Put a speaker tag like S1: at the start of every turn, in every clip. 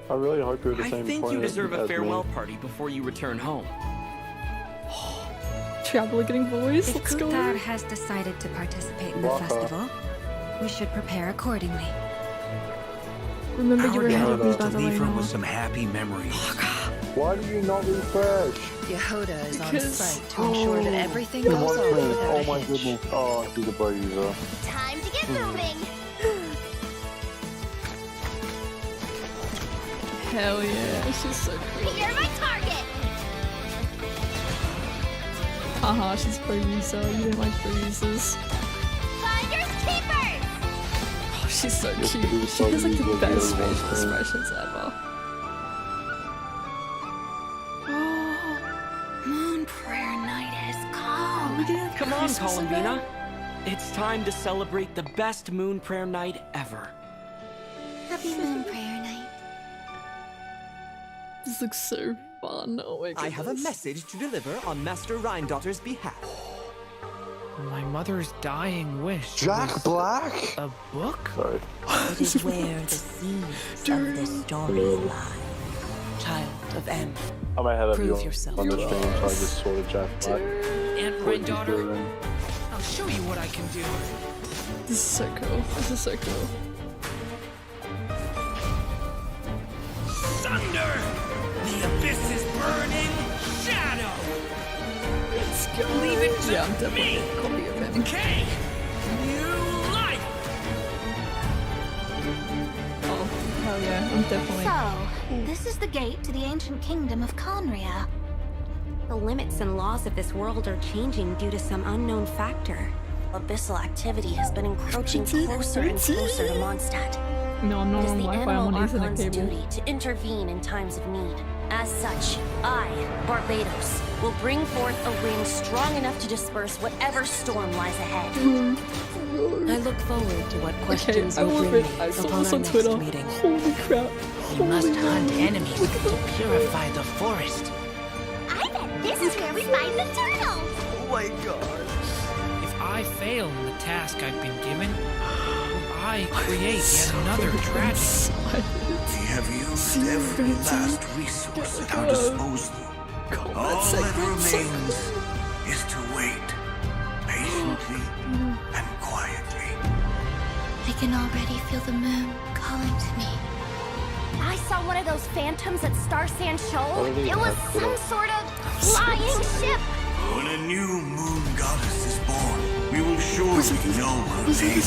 S1: I really hope you're at the
S2: I
S1: same
S2: think
S1: point
S2: you deserve a
S1: as
S2: farewell
S1: me.
S2: party before you return home.
S3: Traveler getting voice.
S4: If
S3: Let's go.
S4: Kutar has decided to participate in the
S1: Waka.
S4: festival, we should prepare accordingly.
S3: Remember you were ahead of me,
S5: to
S3: by the
S5: leave
S3: way.
S5: her with some happy memories.
S1: Why do you not refresh?
S6: Yehoda is on
S3: Because-
S6: site to ensure that everything
S1: You
S6: goes
S1: want
S6: over
S1: to?
S6: without
S1: Oh
S6: a
S1: my
S6: hitch.
S1: goodness. Oh, she's a pro user.
S7: Time to get moving.
S3: Hell yeah, she's so cool.
S7: You're my target.
S3: Haha, she's pro user. You don't like pro users.
S7: Finders keepers.
S3: Oh, she's so
S1: Yes,
S3: cute.
S1: it is
S3: She has like the
S1: pro user,
S3: best
S1: the other
S3: facial
S1: one's
S3: expressions ever.
S4: Moon prayer night has come.
S2: Come on, Columbina. It's time to celebrate the best moon prayer night ever.
S7: Happy moon prayer night.
S3: This looks so fun. Oh my goodness.
S8: I have a message to deliver on Master Rhindotter's behalf.
S9: My mother's dying wish
S1: Jack
S9: was
S1: Black?
S9: a book?
S1: Sorry.
S6: It is where the seeds of the story lie. Child of M.
S1: I might have that
S6: Prove
S1: view
S6: yourself.
S1: on the stream, so I just saw the Jack Black.
S9: Aunt Granddaughter, I'll show you what I can do.
S3: This is so cool. This is so cool.
S5: Thunder! The abyss is burning! Shadow!
S3: Let's go.
S5: Leave it to
S3: Yeah, I'm definitely
S5: me.
S3: a copy of him.
S5: Okay! New life!
S3: Oh, hell yeah. I'm definitely.
S7: So, this is the gate to the ancient kingdom of Conria.
S4: The limits and laws of this world are changing due to some unknown factor.
S7: Abyssal activity has been encroaching closer and closer to Mondstadt.
S3: No, I'm not
S7: It is
S3: on
S7: the
S3: Wi-Fi. I'm
S7: Animal
S3: on Ethernet
S7: Archon's
S3: cable.
S7: duty to intervene in times of need. As such, I, Barbados, will bring forth a wind strong enough to disperse whatever storm lies ahead.
S6: I look forward to what
S3: Okay,
S6: questions
S3: I
S6: you'll
S3: love
S6: bring
S3: it.
S6: me
S3: I saw
S6: upon
S3: this
S6: our
S3: on
S6: next
S3: Twitter.
S6: meeting.
S3: Holy crap.
S9: You must
S3: Holy
S9: hunt
S3: moly.
S9: enemies
S3: Look at
S9: to
S3: that.
S9: purify the forest.
S7: I bet this is where we find the turtles.
S8: Oh my god.
S9: If I fail in the task I've been given, will I create yet another tragedy?
S5: We have used every last resource at our disposal. All that remains is to wait patiently and quietly.
S7: I can already feel the moon calling to me. I saw one of those phantoms at Star Sand Shoal.
S1: Really?
S7: It was some sort of flying ship.
S5: When a new moon goddess is born, we will surely know her name.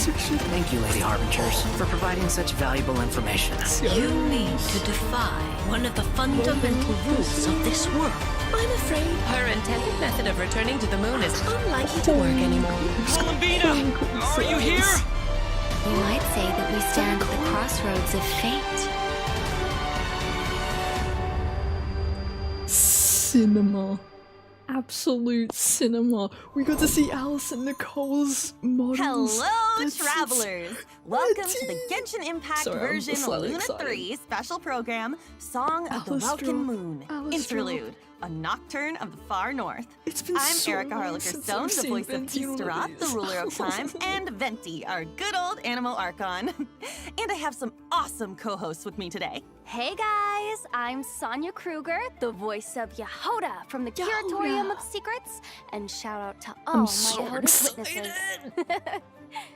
S9: Thank you, Lady Harbingers, for providing such valuable information.
S6: You need to defy one of the fundamental rules of this world. I'm afraid her intended method of returning to the moon is unlikely to work anymore.
S2: Columbina! Are you here?
S7: You might say that we stand at the crossroads of fate.
S3: Cinema. Absolute cinema. We got to see Alice and Nicole's models.
S10: Hello,
S3: That's
S10: travelers! Welcome to the Genshin Impact
S3: Sorry, I'm
S10: version
S3: slightly
S10: Luna
S3: excited.
S10: 3 special program, Song of the
S3: Alistair,
S10: Welkin Moon,
S3: Alistair.
S10: Interlude, a nocturne of the far north.
S3: It's been
S10: I'm
S3: so
S10: Erica
S3: long
S10: Harlicker
S3: since
S10: Stone,
S3: I've
S10: the
S3: seen
S10: voice of
S3: Venti on one of
S10: Easteroth, the
S3: these.
S10: ruler of time, and Venti, our good old Animo Archon. And I have some awesome co-hosts with me today.
S7: Hey guys, I'm Sonia Kruger, the voice of Yehoda from the Curatorium of Secrets, and shout out to all
S3: I'm
S7: my
S3: so
S7: Yehoda witnesses.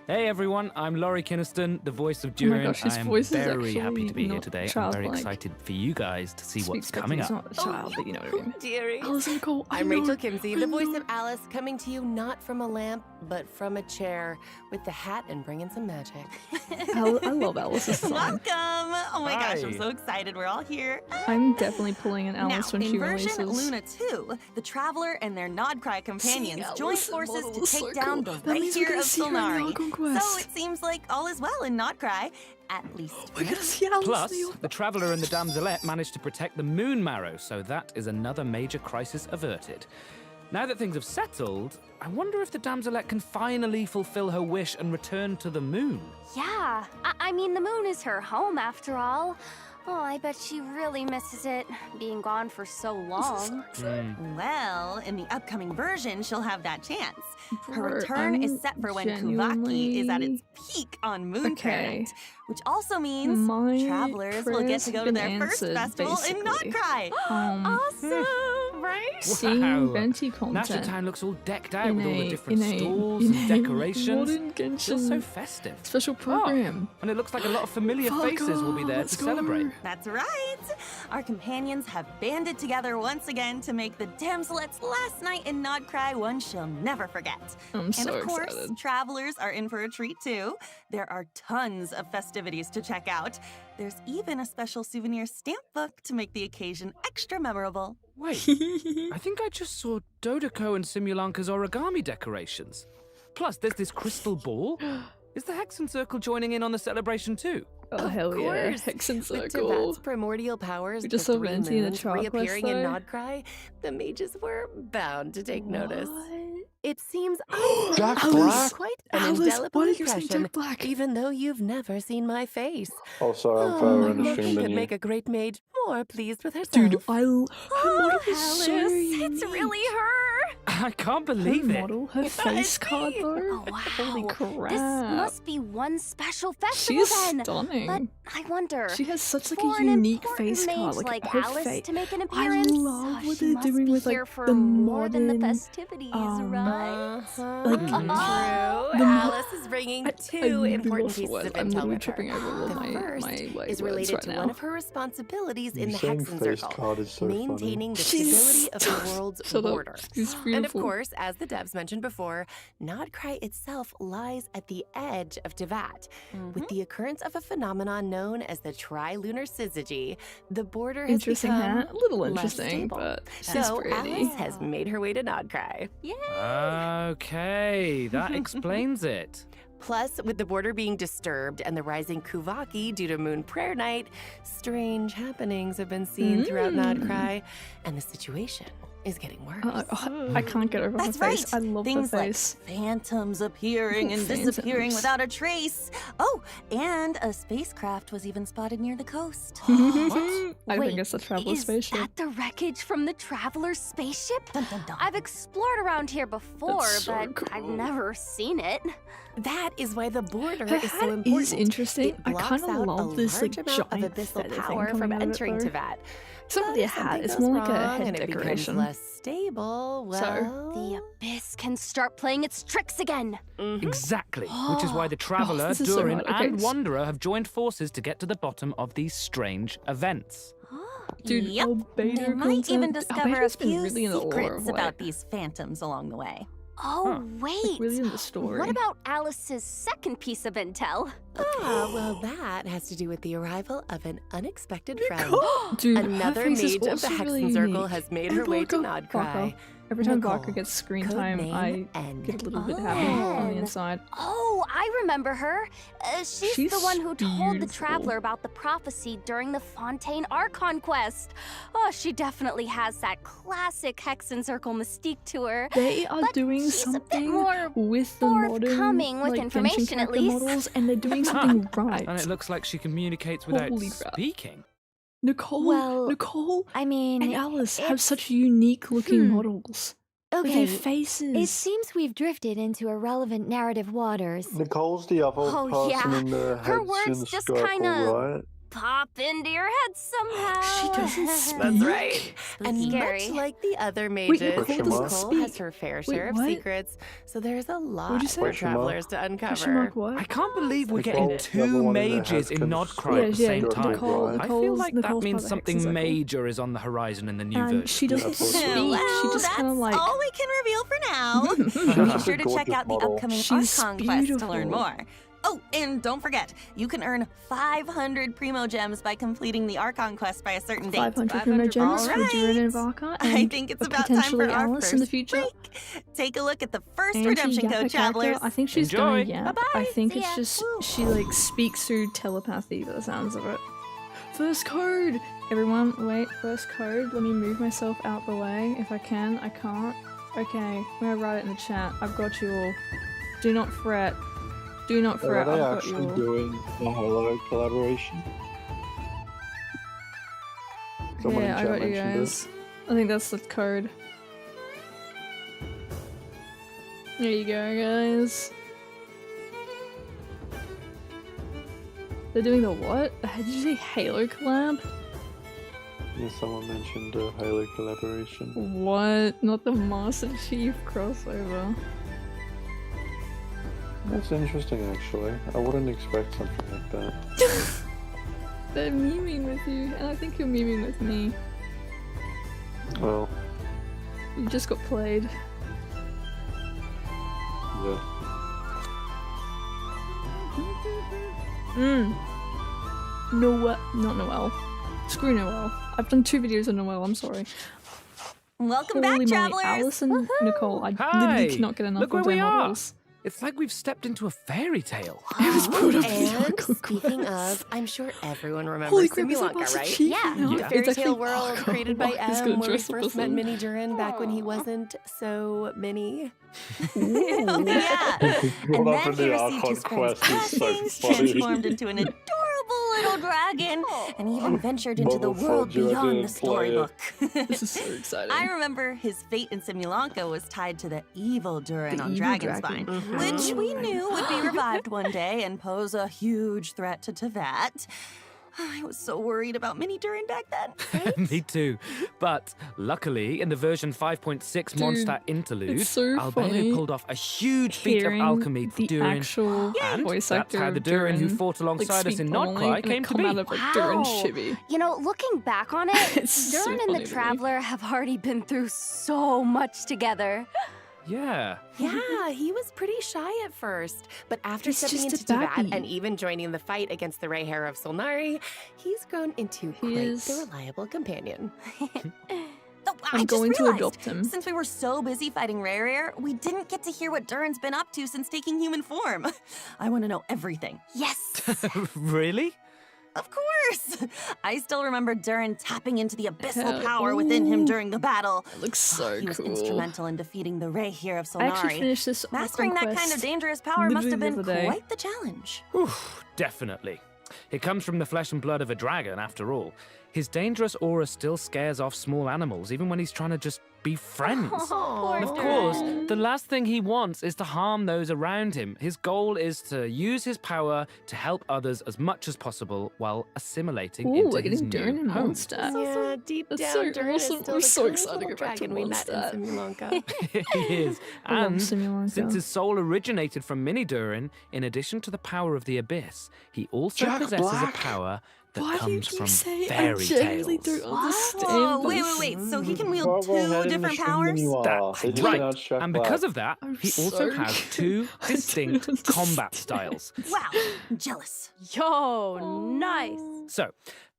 S11: Hey everyone, I'm Laurie Kinniston, the voice of
S3: Oh my
S11: Durin.
S3: gosh, his
S11: I am
S3: voice is
S11: very happy
S3: actually
S11: to be here
S3: not
S11: today. I'm very
S3: childlike.
S11: excited for you guys to see what's
S3: Speaks better,
S11: coming
S3: he's
S11: up.
S3: not a child, but you know what I mean.
S6: Dearie.
S3: Alice and Nicole. I
S6: I'm
S3: know,
S6: Rachel Kimsey,
S3: I
S6: the voice
S3: know.
S6: of Alice, coming to you not from a lamp, but from a chair, with the hat and bringing some magic.
S3: I love Alice's song.
S10: Welcome! Oh my gosh, I'm
S11: Hi.
S10: so excited we're all here.
S3: I'm definitely pulling an Alice
S10: Now,
S3: when she
S10: in version
S3: releases.
S10: Luna 2, the Traveler and their Nodcry companions
S3: Seeing
S10: join
S3: Alice in
S10: forces
S3: model
S10: to
S3: is
S10: take
S3: so
S10: down
S3: cool.
S10: the
S3: That means we're
S10: Right
S3: gonna
S10: of
S3: see her in the
S10: Solnari.
S3: Archon
S10: So
S3: quest.
S10: it seems like all is well in Nodcry, at least.
S3: We're gonna see Alice.
S11: Plus,
S3: in the-
S11: the Traveler and the Damselette managed to protect the Moon Marrow, so that is another major crisis averted. Now that things have settled, I wonder if the Damselette can finally fulfill her wish and return to the moon.
S7: Yeah, I mean, the moon is her home after all. Oh, I bet she really misses it, being gone for so long.
S10: Well, in the upcoming version, she'll have that chance. Her
S3: Bro,
S10: return is
S3: I'm
S10: set for when
S3: genuinely-
S10: Kuvaki is at its peak on Moon
S3: Okay.
S10: Night, which also means
S3: My
S10: travelers will get to go to
S3: prayers
S10: their
S3: have been
S10: first
S3: answered,
S10: festival in
S3: basically.
S10: Notcry.
S7: Awesome, right?
S3: Seeing Venti content.
S11: National Town looks all decked out
S3: in
S11: with all the
S3: a-
S11: different
S3: in a-
S11: stalls
S3: in
S11: and
S3: a
S11: decorations.
S3: modern
S11: It feels so
S3: Genshin
S11: festive.
S3: special program.
S11: Oh, and it looks like a lot of familiar
S3: Fuck
S11: faces will be
S3: off,
S11: there
S3: let's
S11: to
S3: go.
S11: celebrate.
S10: That's right. Our companions have banded together once again to make the damselet's last night in Notcry one she'll never forget.
S3: I'm
S10: And
S3: so
S10: of course,
S3: excited.
S10: travelers are in for a treat too. There are tons of festivities to check out. There's even a special souvenir stamp book to make the occasion extra memorable.
S11: Wait, I think I just saw Dodeko and Simulanka's origami decorations. Plus, there's this crystal ball. Is the Hexen Circle joining in on the celebration too?
S3: Oh, hell yeah.
S6: course.
S3: Hexen
S6: With
S3: Circle.
S6: Tevat's primordial powers,
S3: We
S6: the
S3: just saw
S6: three
S3: Venti in the
S6: moons
S3: trial quest,
S6: reappearing in
S3: though.
S6: Notcry, the mages were bound to take notice.
S3: What?
S6: It seems
S1: Jack
S6: I've
S1: Black?
S6: quite an
S3: Alice,
S6: indelible
S3: why did you say
S6: impression,
S3: Jack Black?
S6: even though you've never seen my face.
S1: Oh, sorry, I'm
S6: Oh,
S1: further in the
S6: Loki
S1: stream than
S6: could
S1: you.
S6: make a great maid more pleased with herself.
S3: Dude, her model is so
S7: Alice,
S3: unique.
S7: it's really her.
S11: I can't
S3: Her
S11: believe it.
S3: model, her face card though.
S7: Oh, wow.
S3: Holy crap.
S7: This must be one special festival
S3: She's
S7: then.
S3: stunning.
S7: But I wonder.
S3: She has such like
S7: for
S3: a
S7: an
S3: unique
S7: important
S3: face card.
S7: mage
S3: Like,
S7: like
S3: her
S7: Alice
S3: face.
S7: to make an
S3: I
S7: appearance.
S3: love what
S7: she
S3: they're
S7: must
S3: doing
S7: be
S3: with
S7: here
S3: like
S7: for
S3: the
S7: more than the
S3: modern,
S7: festivities, right?
S3: like
S6: True.
S3: the
S6: Alice is bringing two
S3: really
S6: important
S3: lost for
S6: pieces
S3: words.
S6: of
S3: I'm
S6: intel
S3: literally
S6: with her.
S3: tripping over all
S6: The
S3: my
S6: first
S3: like,
S6: is
S3: words
S6: related
S3: right
S6: to
S3: now.
S6: one of her responsibilities in the
S1: saying
S6: Hexen
S1: face
S6: Circle,
S1: card is so funny.
S6: maintaining the
S3: She's
S6: stability of the world's
S3: Shut up.
S6: border.
S3: She's
S6: And of
S3: beautiful.
S6: course, as the devs mentioned before, Notcry itself lies at the edge of Tevat. With the occurrence of a phenomenon known as the trilunar syzygy, the border has
S3: Interesting
S6: become
S3: hat. A little
S6: less
S3: interesting,
S6: stable.
S3: but she's
S6: So
S3: pretty.
S6: Alice has made her way to Notcry.
S11: Okay, that explains it.
S6: Plus, with the border being disturbed and the rising Kuvaki due to Moon Prayer Night, strange happenings have been seen throughout Notcry, and the situation is getting worse.
S3: I can't get over
S10: That's
S3: her face.
S10: right.
S3: I love
S10: Things
S3: her face.
S10: like phantoms appearing and disappearing
S3: Phantoms.
S10: without a trace. Oh, and a spacecraft was even spotted near the coast.
S3: I
S7: Wait,
S3: think it's a traveler
S7: is
S3: spaceship.
S7: that the wreckage from the traveler's spaceship?
S10: Dun, dun, dun.
S7: I've explored around here before,
S3: That's so
S7: but I've
S3: cool.
S7: never seen it.
S6: That is why the border
S3: Her
S6: is so
S3: hat
S6: important.
S3: is interesting.
S6: It
S3: I
S6: blocks
S3: kind of
S6: out
S3: love
S6: a
S3: this like
S6: large amount
S3: giant
S6: of abyssal
S3: feather
S6: power
S3: thing
S6: from
S3: coming out of
S6: entering
S3: it, though.
S6: Tevat.
S3: It's not really a
S6: But if
S3: hat. It's
S6: something
S3: more like
S6: goes
S3: a
S6: wrong
S3: head
S6: and it becomes
S3: decoration.
S6: less stable, well,
S7: The abyss can start playing its tricks again.
S11: Exactly, which is why the Traveller,
S3: this is so
S11: Durin,
S3: hard. Okay,
S11: and Wanderer have joined forces to get to the bottom of these strange events.
S3: Dude,
S10: Yep.
S3: albedo
S10: They might even
S3: content-
S10: discover a
S3: albedo's been
S10: few
S3: really in the lore
S10: secrets
S3: of, like,
S10: about these phantoms along the way.
S7: Oh, wait.
S3: really in the story.
S7: What about Alice's second piece of intel?
S6: well, that has to do with the arrival of an unexpected friend.
S3: Dude,
S6: Another
S3: her face is
S6: mage of the
S3: also
S6: Hexen
S3: really
S6: Circle
S3: unique.
S6: has made
S3: And
S6: her way to
S3: Blanca,
S6: Notcry.
S3: Every time
S6: Nicole,
S3: Barker gets screen
S6: code
S3: time,
S6: name
S3: I
S6: N.
S3: get a little bit happy on the inside.
S7: Oh, I remember her. She's the
S3: She's
S7: one who told the
S3: beautiful.
S7: Traveler about the prophecy during the Fontaine Archon quest. Oh, she definitely has that classic Hexen Circle mystique to her.
S3: They are
S7: But
S3: doing
S7: she's a bit
S3: something
S7: more
S3: with the modern
S7: forthcoming with
S3: like,
S7: information,
S3: Genshin
S7: at
S3: character
S7: least.
S3: models, and they're doing something right.
S11: And it looks like she communicates without
S3: Holy crap.
S11: speaking.
S3: Nicole,
S7: I mean,
S3: and Alice have such unique looking models. With
S12: Okay,
S3: their faces.
S12: it seems we've drifted into irrelevant narrative waters.
S1: Nicole's the other
S7: Oh,
S1: person
S7: yeah.
S1: in the
S7: Her
S1: Hexen
S7: words just
S1: Circle,
S7: kinda-
S1: right?
S7: pop into your head somehow.
S3: She doesn't speak.
S6: That's right. And
S7: Scary.
S6: much like the other
S3: Wait,
S6: mages,
S3: Nicole
S1: doesn't
S6: Nicole has
S3: speak.
S6: her fair
S3: Wait,
S6: share of
S3: what?
S6: secrets, so there's a lot
S3: What'd you say?
S6: for
S1: Question mark.
S6: travelers to
S3: Question
S6: uncover.
S3: mark what?
S11: I can't believe we're
S1: Nicole,
S11: getting
S1: the
S11: two
S1: other one in the
S11: mages in
S1: Hexen
S11: Notcry at the
S3: Yeah,
S11: same
S3: yeah,
S11: time.
S3: Nicole-
S11: I feel
S3: Nicole's-
S11: like that
S3: Nicole's
S11: means
S3: part of the
S11: something
S3: Hexen Circle.
S11: major is on the horizon in the new
S3: And
S11: version.
S3: she doesn't
S1: Yeah,
S3: speak.
S10: Well,
S3: She just kind of
S10: that's
S3: like.
S10: all we can reveal for now. Be sure to check
S1: Gorgeous
S10: out the
S1: model.
S10: upcoming
S3: She's
S10: Archon quest to learn
S3: beautiful.
S10: more. Oh, and don't forget, you can earn 500 Primo Gems by completing the Archon quest by a certain date.
S3: 500 Primo Gems
S10: All
S3: for Durin and
S10: right.
S3: Varka,
S10: I
S3: and
S10: think it's about time
S3: potentially
S10: for our
S3: Alice
S10: first
S3: in the future.
S10: break. Take a look at the first
S3: Angie
S10: redemption
S3: Yappa
S10: code,
S3: character,
S10: travelers.
S3: I think she's
S11: Enjoy.
S3: gonna yap.
S10: Bye-bye.
S3: I think
S10: See
S3: it's
S10: ya.
S3: just
S10: Woo.
S3: she like speaks through telepathy by the sounds of it. First code! Everyone, wait, first code. Let me move myself out the way. If I can, I can't. Okay, I'm gonna write it in the chat. I've got you all. Do not fret. Do not
S1: So
S3: fret,
S1: are they
S3: I've got you
S1: actually
S3: all.
S1: doing the Hello collaboration? Someone in
S3: Yeah, I
S1: chat
S3: got you
S1: mentioned
S3: guys. I think that's the code. There you go, guys. They're doing the what? Did you say Halo collab?
S1: Yeah, someone mentioned a Halo collaboration.
S3: What? Not the Master Chief crossover.
S1: That's interesting, actually. I wouldn't expect something like that.
S3: They're memeing with you, and I think you're memeing with me.
S1: Well,
S3: You just got played.
S1: yeah.
S3: Noel. Not Noel. Screw Noel. I've done 2 videos on Noel, I'm sorry.
S10: Welcome
S3: Holy
S10: back,
S3: moly,
S10: travelers!
S3: Allison, Nicole, I
S11: Hi!
S3: literally cannot get enough
S11: Look where
S3: goddamn
S11: we are!
S3: models.
S11: It's like we've stepped into a fairy tale.
S3: It was put up
S6: And speaking of, I'm sure everyone
S3: Holy
S6: remembers
S3: crap, is that
S6: Simulanka,
S3: Master
S6: right?
S3: Chief?
S6: Yeah,
S3: No,
S6: the
S3: it's
S6: fairy
S3: actually-
S6: tale world
S3: oh,
S6: created by
S3: God, he's gonna
S6: M, where we
S3: dress up
S6: first
S3: as
S6: met
S3: him.
S6: Mini Durin back when he wasn't so mini.
S10: Oh, yeah. And
S1: Brought up
S10: then
S1: in
S10: he
S1: the
S10: received his
S1: Archon
S10: friend's
S1: quest is so
S10: blessings,
S1: funny.
S10: transformed into an adorable little dragon, and even ventured into the world
S1: Motherfucker, I
S10: beyond the
S1: didn't play it.
S10: storybook.
S3: This is so exciting.
S10: I remember his fate in Simulanka was tied to the evil Durin
S3: The
S10: on
S3: evil
S10: Dragonspine,
S3: dragon.
S10: which we knew would be revived one day and pose a huge threat to Tevat. I was so worried about Mini Durin back then.
S11: Me too. But luckily, in the version 5.6 Mondstadt interlude,
S3: it's so funny
S11: Albedo pulled off a huge feat of
S3: hearing
S11: alchemy for
S3: the
S11: Durin.
S3: actual
S11: And
S3: voice
S11: that's
S3: actor
S11: how the
S3: of
S11: Durin who
S3: Durin,
S11: fought alongside us
S3: speak
S11: in
S3: normally,
S11: Nodcry
S3: and it
S11: came to
S3: come
S11: be.
S3: out of a Durin shibby.
S7: You know, looking back on it,
S3: It's so
S7: Durin
S3: funny
S7: and
S3: to
S7: the
S3: me.
S7: Traveler have already been through so much together.
S11: Yeah.
S6: Yeah, he was pretty shy at first, but after
S3: He's
S6: stepping
S3: just
S6: into
S3: a
S6: Tevat
S3: babby.
S6: and even joining the fight against the Ray Hair of Solnari, he's grown into quite the reliable companion.
S10: Oh, I
S3: I'm
S10: just
S3: going to
S10: realized,
S3: adopt him.
S10: Since we were so busy fighting RayAkura, we didn't get to hear what Durin's been up to since taking human form. I want to know everything.
S7: Yes!
S11: Really?
S10: Of course! I still remember Durin tapping into the abyssal
S3: Hell,
S10: power within him
S3: ooh.
S10: during the battle.
S3: It looks so
S10: He was
S3: cool.
S10: instrumental in defeating the Ray Hair of Solnari.
S3: I actually finished this
S10: Mastering that kind of dangerous power must have been quite the challenge.
S11: Definitely. It comes from the flesh and blood of a dragon, after all. His dangerous aura still scares off small animals, even when he's trying to just be friends. And of course, the last thing he wants is to harm those around him. His goal is to use his power to help others as much as possible while assimilating
S3: Ooh,
S11: into
S3: we're
S11: his
S3: getting Durin
S11: new
S3: and
S11: home.
S3: Mondstadt.
S6: Yeah, deep
S3: That's
S6: down,
S3: so
S6: Durin is
S3: awesome.
S6: still
S3: I'm
S6: the
S3: so
S6: kind
S3: excited to
S6: little
S3: go back to
S6: dragon we met in
S3: Mondstadt.
S6: Simulanka.
S11: He is.
S3: I love
S11: And
S3: Simulanka.
S11: since his soul originated from Mini Durin, in addition to the power of the Abyss, he also
S1: Jack
S11: possesses
S1: Black?
S11: a power that
S3: Why do you
S11: comes
S3: keep
S11: from
S3: saying
S11: fairy
S3: I genuinely
S11: tales.
S3: don't understand
S10: Whoa,
S3: this?
S10: wait. So he can wield
S1: Bravo,
S10: two
S1: head in the
S10: different
S1: stream
S10: powers?
S1: you are.
S11: That's
S1: They just
S11: right.
S1: announced Jack
S11: And
S1: Black.
S11: because of that,
S3: I'm
S11: he also
S3: so
S11: has two distinct combat styles.
S10: Wow, I'm jealous.
S7: Yo, nice!
S11: So,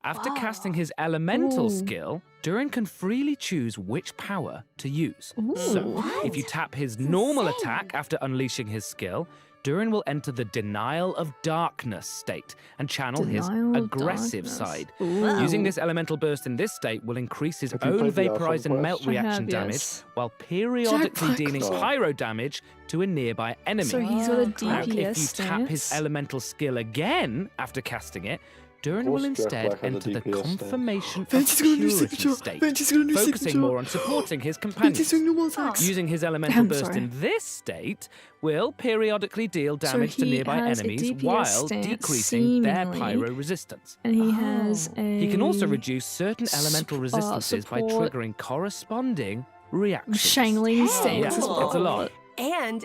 S11: after casting his elemental
S3: Ooh.
S11: skill, Durin can freely choose which power to use. So, if you tap his normal attack after unleashing his skill, Durin will enter the Denial of Darkness state and channel his
S3: Denial of
S11: aggressive
S3: Darkness.
S11: side.
S3: Ooh.
S11: Using this elemental burst in this state will increase his
S1: Have you
S11: own
S1: played the
S11: vaporize and
S1: Alpha
S11: melt
S1: Quest?
S3: I
S11: reaction
S3: have,
S11: damage,
S3: yes.
S11: while periodically
S3: Black
S11: dealing
S1: was-
S11: pyro damage to a nearby enemy.
S3: So he's got a
S11: Now,
S3: DPS
S11: if you tap his
S3: stance.
S11: elemental skill again after casting it, Durin will
S1: course Jack
S11: instead
S1: Black has a
S11: enter the
S1: DPS stance.
S11: confirmation of
S3: Venti's got a new
S11: purity
S3: signature.
S11: state,
S3: Venti's got a new
S11: focusing
S3: signature.
S11: more on supporting his
S3: Venti's
S11: companions.
S3: doing normal attacks.
S11: Using his elemental
S3: Damn,
S11: burst
S3: sorry.
S11: in this state will periodically deal damage to
S3: he
S11: nearby
S3: has a
S11: enemies
S3: DPS
S11: while
S3: stance,
S11: decreasing their
S3: seemingly.
S11: pyro resistance.
S3: And he has a...
S11: He can also reduce certain elemental resistances by
S3: support-
S11: triggering corresponding reactions.
S3: Shangling stance.
S11: Yeah,
S3: is what
S11: it's a
S3: I
S11: lot.
S3: call it.
S6: And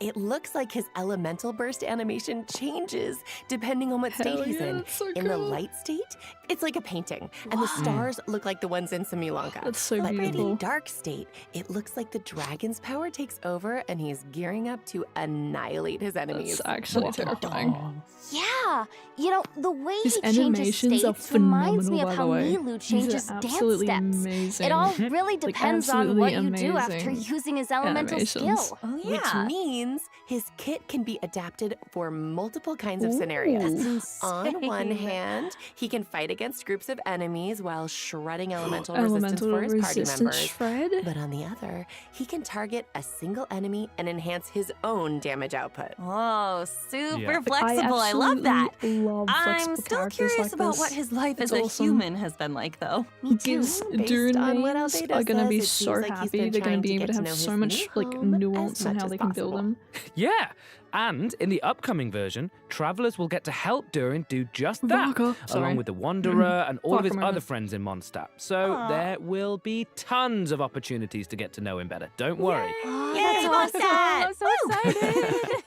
S6: it looks like his elemental burst animation changes depending on what
S3: Hell
S6: state he's
S3: yeah,
S6: in.
S3: that's so
S6: In the
S3: cool.
S6: light state, it's like a painting, and the stars look like the ones in Simulanka.
S3: That's so
S6: but
S3: beautiful.
S6: in dark state, it looks like the dragon's power takes over, and he's gearing up to annihilate his enemies.
S3: That's actually terrifying.
S7: Yeah, you know, the way
S3: His
S7: he changes
S3: animations are
S7: states reminds me
S3: phenomenal,
S7: of
S3: by
S7: how
S3: the way.
S7: Milu
S3: These
S7: changes
S3: are
S7: dance
S3: absolutely
S7: steps.
S3: amazing.
S7: It all really
S3: Like,
S7: depends on what you
S3: absolutely
S7: do after
S3: amazing
S7: using his elemental
S3: animations.
S7: skills.
S3: Yes.
S10: Oh,
S6: Which
S10: yeah.
S6: means his kit can be adapted for multiple kinds of scenarios. On one hand, he can fight against groups of enemies while shredding elemental resistance for his party members.
S3: Shred?
S6: But on the other, he can target a single enemy and enhance his own damage output.
S10: Oh, super
S11: Yeah.
S10: flexible. I love that.
S3: Love
S10: I'm
S3: flexible
S10: still
S3: characters
S10: curious
S3: like
S10: about
S3: this.
S10: what his life
S3: It's
S10: as a
S3: awesome.
S10: human has been like, though.
S3: Gives
S6: Based
S3: Durin
S6: on what
S3: mains
S6: Albedo
S3: are going to
S6: says,
S3: be
S6: it
S3: so
S6: seems like he's
S3: happy.
S6: been
S3: They're going
S6: trying
S3: to be
S6: to
S3: able
S6: get
S3: to
S6: to
S3: have
S6: know
S3: so
S6: his
S3: much
S6: new
S3: like
S6: home
S3: nuance
S6: as
S3: on
S6: much
S3: how
S6: as
S3: they can build
S6: possible.
S3: them.
S11: Yeah, and in the upcoming version, travelers will get to help Durin do just that,
S3: Raka. Sorry.
S11: along with the Wanderer and all of his
S3: Raka
S11: other
S3: moment.
S11: friends in Mondstadt. So there will be tons of opportunities to get to know him better. Don't worry.
S10: Yay, Mondstadt!
S7: I'm so excited.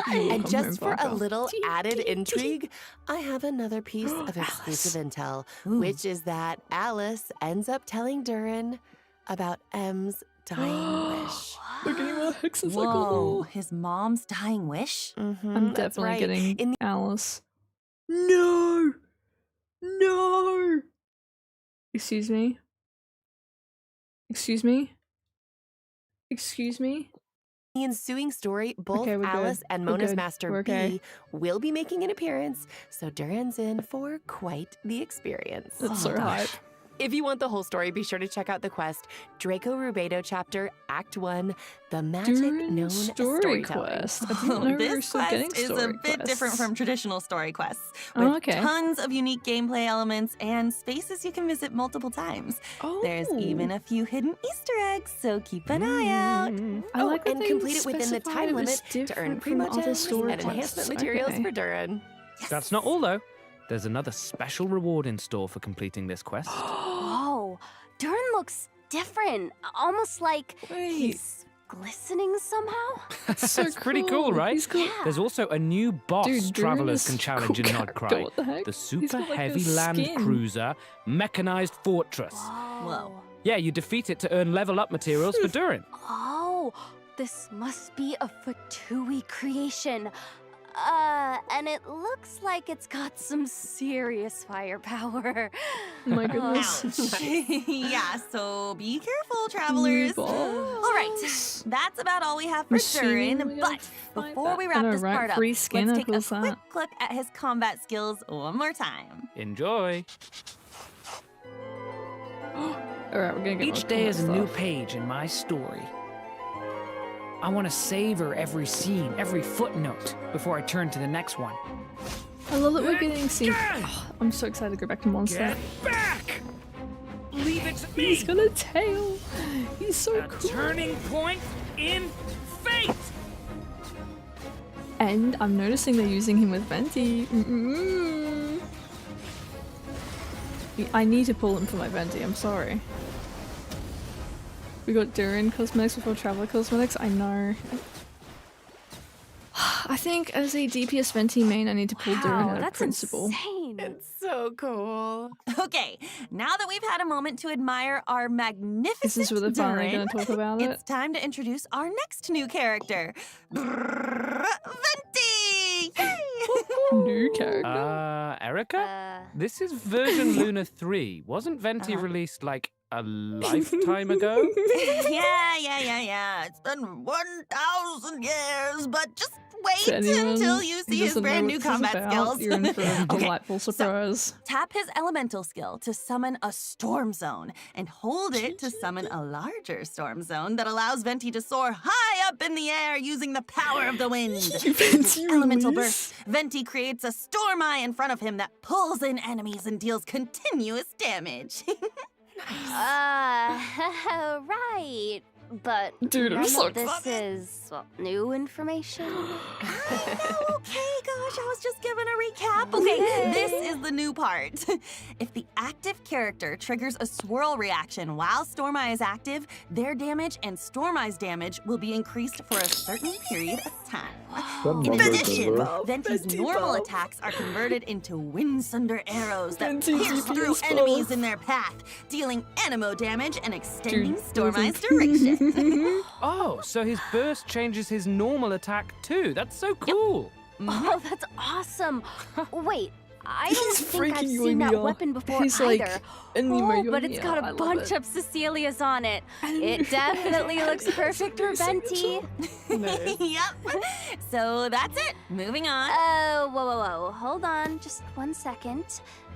S6: And just for a
S3: Raka.
S6: little added intrigue, I have another piece of exclusive intel, which is that Alice ends up telling Durin about M's dying wish.
S3: Look at him, X. It's like,
S10: Whoa,
S3: oh.
S10: his mom's dying wish?
S3: I'm
S6: That's
S3: definitely
S6: right.
S3: getting
S6: In the
S3: Alice. No! No! Excuse me? Excuse me? Excuse me?
S6: The ensuing story, both
S3: Okay, we're
S6: Alice
S3: good.
S6: and
S3: We're
S6: Mona's
S3: good.
S6: master
S3: We're
S6: B
S3: okay.
S6: will be making an appearance, so Durin's in for quite the experience.
S3: That's so hype.
S6: If you want the whole story, be sure to check out the quest, Draco Rubedo chapter, Act 1, The Magic
S3: Durin
S6: Known as
S3: story
S6: Storytelling.
S3: quest. I didn't know we were
S10: This
S3: still getting
S10: quest is
S3: story
S10: a bit different
S3: quests.
S10: from traditional story quests,
S3: Oh,
S10: with
S3: okay.
S10: tons of unique gameplay elements and spaces you can visit multiple times. There's even a few hidden Easter eggs, so keep an eye out.
S3: I like that
S6: and
S3: they
S6: complete it within the
S3: specified
S6: time
S3: it was
S6: limit to earn
S3: different from other
S6: primogems
S3: story
S6: and enhancement
S3: quests.
S6: materials
S3: Okay.
S6: for Durin.
S11: That's not all, though. There's another special reward in store for completing this quest.
S7: Whoa, Durin looks different. Almost like he's glistening somehow.
S3: So
S11: pretty cool, right?
S3: He's got,
S11: There's also a new boss
S3: Dude, Durin
S11: travelers
S3: is
S11: can
S3: a
S11: challenge
S3: cool
S11: in Nod
S3: character.
S11: Cry.
S3: What the heck?
S11: The
S3: He's
S11: super
S3: got, like, a
S11: heavy land
S3: skin.
S11: cruiser, mechanized fortress.
S10: Whoa.
S11: Yeah, you defeat it to earn level up materials for Durin.
S7: Oh, this must be a Fatui creation. And it looks like it's got some serious firepower.
S3: My goodness.
S10: Yeah, so be careful, travelers.
S3: Boss.
S10: All right, that's about all we have for
S3: Machine,
S10: Durin,
S3: we
S10: but
S3: gotta fight
S10: before
S3: that.
S10: we
S3: I
S10: wrap
S3: know,
S10: this
S3: right?
S10: part up,
S3: Free skin,
S10: let's
S3: how
S10: take a
S3: cool is
S10: quick
S3: that?
S10: look at his combat skills one more time.
S11: Enjoy.
S3: Alright, we're gonna get
S9: Each
S3: more
S9: day
S3: cool
S9: is a new
S3: stuff.
S9: page in my story. I want to savor every scene, every footnote, before I turn to the next one.
S3: I love that we're getting seen. Oh, I'm so excited to go back to Monster.
S9: Get back! Leave it to me!
S3: He's got a tail. He's so
S9: A
S3: cool.
S9: turning point in fate!
S3: And I'm noticing they're using him with Venti. I need to pull him for my Venti, I'm sorry. We got Durin cosmetics before Traveler cosmetics, I know. I think as a DPS Venti main, I need to pull Durin out of
S7: that's
S3: principle.
S7: insane.
S6: It's so cool.
S10: Okay, now that we've had a moment to admire our magnificent
S3: This is where they're finally
S10: Durin,
S3: going to talk about it.
S10: it's time to introduce our next new character, Venti! Yay!
S3: New character.
S11: Erica? This is version Luna 3. Wasn't Venti released like a lifetime ago?
S10: Yeah. It's been 1,000 years, but just
S3: To
S10: wait
S3: anyone
S10: until you
S3: who
S10: see his
S3: doesn't know
S10: brand
S3: what
S10: new
S3: this is
S10: combat
S3: about,
S10: skills.
S3: You're in for a
S10: Okay,
S3: delightful surprise.
S10: Tap his elemental skill to summon a storm zone, and hold it to summon a larger storm zone that allows Venti to soar high up in the air using the power of the wind. With his elemental burst, Venti creates a storm eye in front of him that pulls in enemies and deals continuous damage.
S7: Right. But
S3: Dude, I'm
S7: none
S3: so
S7: of this is new information.
S10: Okay, gosh, I was just giving a recap. Okay, this is the new part. If the active character triggers a swirl reaction while Storm Eye is active, their damage and Storm Eye's damage will be increased for a certain period of time. In addition, Venti's normal attacks are converted into Windsunder arrows that pierce through enemies in their path, dealing anemo damage and extending Storm Eye's duration.
S11: Oh, so his burst changes his normal attack too. That's so cool.
S7: Oh, that's awesome. Wait, I don't
S3: He's
S7: think I've
S3: freaking
S7: seen that
S3: Yoimiya.
S7: weapon before
S3: He's
S7: either.
S3: like an emo
S7: But it's
S3: Yoimiya.
S7: got
S3: I
S7: a
S3: love
S7: bunch
S3: it.
S7: of Cecilias on it. It definitely looks perfect for Venti.
S10: Yep. So that's it. Moving on.
S7: Whoa. Hold on, just 1 second.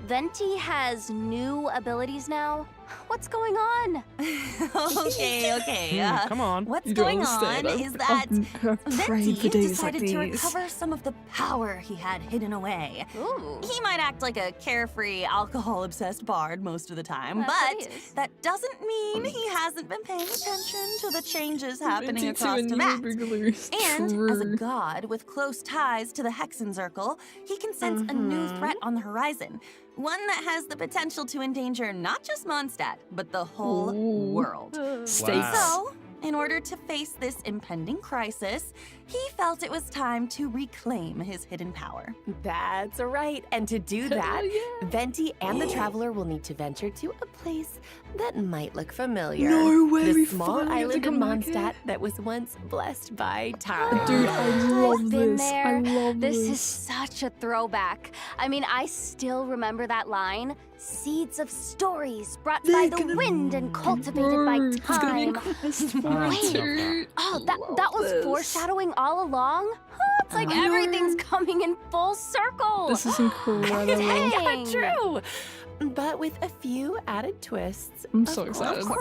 S7: Venti has new abilities now. What's going on?
S10: Okay.
S11: Come on.
S10: What's
S3: You don't
S10: going
S3: understand.
S10: on is that
S3: I've prayed
S10: Venti
S3: for days like
S10: decided to
S3: these.
S10: recover some of the power he had hidden away.
S7: Ooh.
S10: He might act like a carefree, alcohol-obsessed bard most of the time,
S7: That's what
S10: but
S7: he is.
S10: that doesn't mean he hasn't been paying attention to the changes happening
S3: Venti to
S10: across
S3: a new
S10: Tibet.
S3: Boogaloo.
S10: And as a
S3: True.
S10: god with close ties to the Hexenzirkel, he can sense a new threat on the horizon. One that has the potential to endanger not just Mondstadt, but the whole
S3: Ooh.
S10: world.
S3: Stakes.
S10: So, in order to face this impending crisis, he felt it was time to reclaim his hidden power.
S6: That's right. And to do that,
S3: yeah.
S6: Venti and the Traveler will need to venture to a place that might look familiar.
S3: No way,
S6: The
S3: we
S6: small
S3: finally have to
S6: island in
S3: come back here.
S6: Mondstadt that was once blessed by time.
S3: Dude, I love
S7: I've been
S3: this.
S7: there.
S3: I love
S7: This
S3: this.
S7: is such a throwback. I mean, I still remember that line. Seeds of stories brought by the wind and cultivated by
S3: It's gonna be a
S7: time.
S3: quest for
S7: Wait.
S3: it, dude.
S7: Oh,
S3: I
S7: that
S3: love
S7: was
S3: this.
S7: foreshadowing all along? It's like
S3: I know.
S7: everything's coming in full circle.
S3: This is incredible.
S7: Dang.
S6: True. But with a few added twists.
S3: I'm so
S6: of
S3: excited.
S6: course.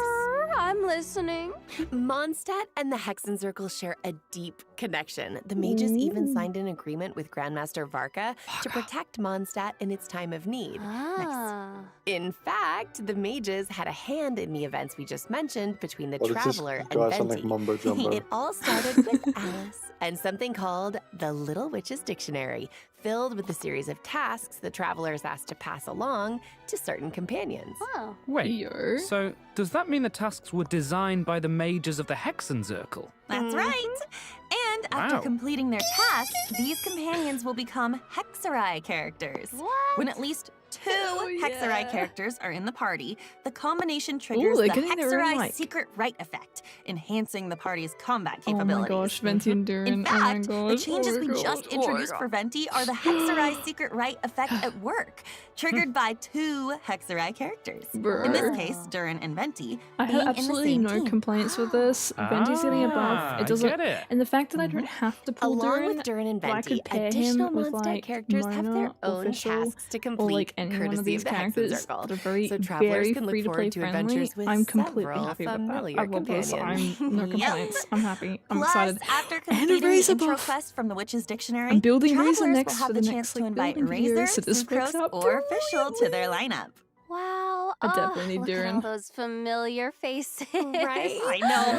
S7: I'm listening.
S6: Mondstadt and the Hexenzirkel share a deep connection. The mages even signed an agreement with Grandmaster Varka to protect Mondstadt in its time of need.
S7: Ah.
S6: In fact, the mages had a hand in the events we just mentioned between the
S1: What is this
S6: Traveler
S1: guy
S6: and
S1: sound like
S6: Venti.
S1: mumbo jumbo?
S6: It all started with Alice and something called the Little Witch's Dictionary, filled with a series of tasks the Traveler is asked to pass along to certain companions.
S7: Oh.
S11: Wait,
S3: Yo.
S11: so does that mean the tasks were designed by the mages of the Hexenzirkel?
S10: That's right. And after
S11: Wow.
S10: completing their task, these companions will become Hexerai characters.
S7: What?
S10: When at least two
S3: Hell
S10: Hexerai
S3: yeah.
S10: characters are in the party, the combination triggers
S3: they're
S10: the
S3: getting their own,
S10: Hexerai
S3: like-
S10: secret right effect, enhancing the party's combat
S3: Oh
S10: capabilities.
S3: my gosh, Venti and Durin.
S10: In
S3: Oh my
S10: fact,
S3: gosh.
S10: the changes
S3: oh my
S10: we
S3: gosh.
S10: just introduced for Venti are the Hexerai secret right effect at work, triggered by two Hexerai characters. In this
S3: Brr.
S10: case, Durin and Venti.
S3: I
S10: being
S3: had
S10: in the
S3: absolutely
S10: same
S3: no
S10: team.
S3: complaints with this. Venti's getting a buff. It doesn't.
S11: I get it.
S3: And the fact that I don't have to pull
S6: Along
S3: Durin,
S6: with Durin and
S3: I
S6: Venti,
S3: could pair
S6: additional
S3: him with
S6: Mondstadt
S3: like
S6: characters have their
S3: Mona,
S6: own
S3: Official,
S6: tasks to
S3: or
S6: complete,
S3: like any one
S6: courtesy
S3: of these
S6: of the
S3: characters
S6: Hexenzirkel.
S3: that are very,
S6: So travelers
S3: very
S6: can look
S3: free to play
S6: forward to
S3: friendly.
S6: adventures with
S3: I'm completely
S6: several
S3: happy with that.
S6: familiar
S3: I love this.
S6: companions.
S3: I'm no
S10: Yep.
S3: complaints. I'm happy. I'm
S10: Plus,
S3: excited.
S10: after
S3: And a
S10: completing the
S3: Razor
S10: intro
S3: buff.
S10: quest from the Witch's Dictionary,
S3: I'm building
S10: travelers
S3: Razor next
S10: will have
S3: for
S10: the
S3: the
S10: chance
S3: next,
S10: to
S3: like,
S10: invite
S3: building
S10: Razor,
S3: video, so this works
S10: Sucrose,
S3: out
S10: or Official to their
S3: brilliantly.
S10: lineup.
S7: Wow.
S3: I definitely need
S7: look at all
S3: Durin.
S7: those familiar faces.
S6: Right?
S10: I know,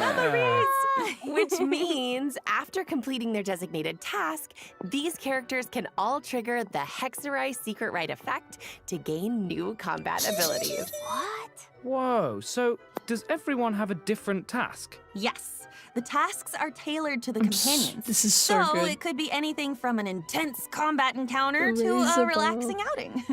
S10: memories.
S6: Which means, after completing their designated task, these characters can all trigger the Hexerai secret right effect to gain new combat abilities.
S7: What?
S11: Whoa, so does everyone have a different task?
S10: Yes, the tasks are tailored to the companions.
S3: This is so good.
S10: it could be anything from an intense combat encounter to
S3: Razor
S10: a
S3: buff.
S10: relaxing outing.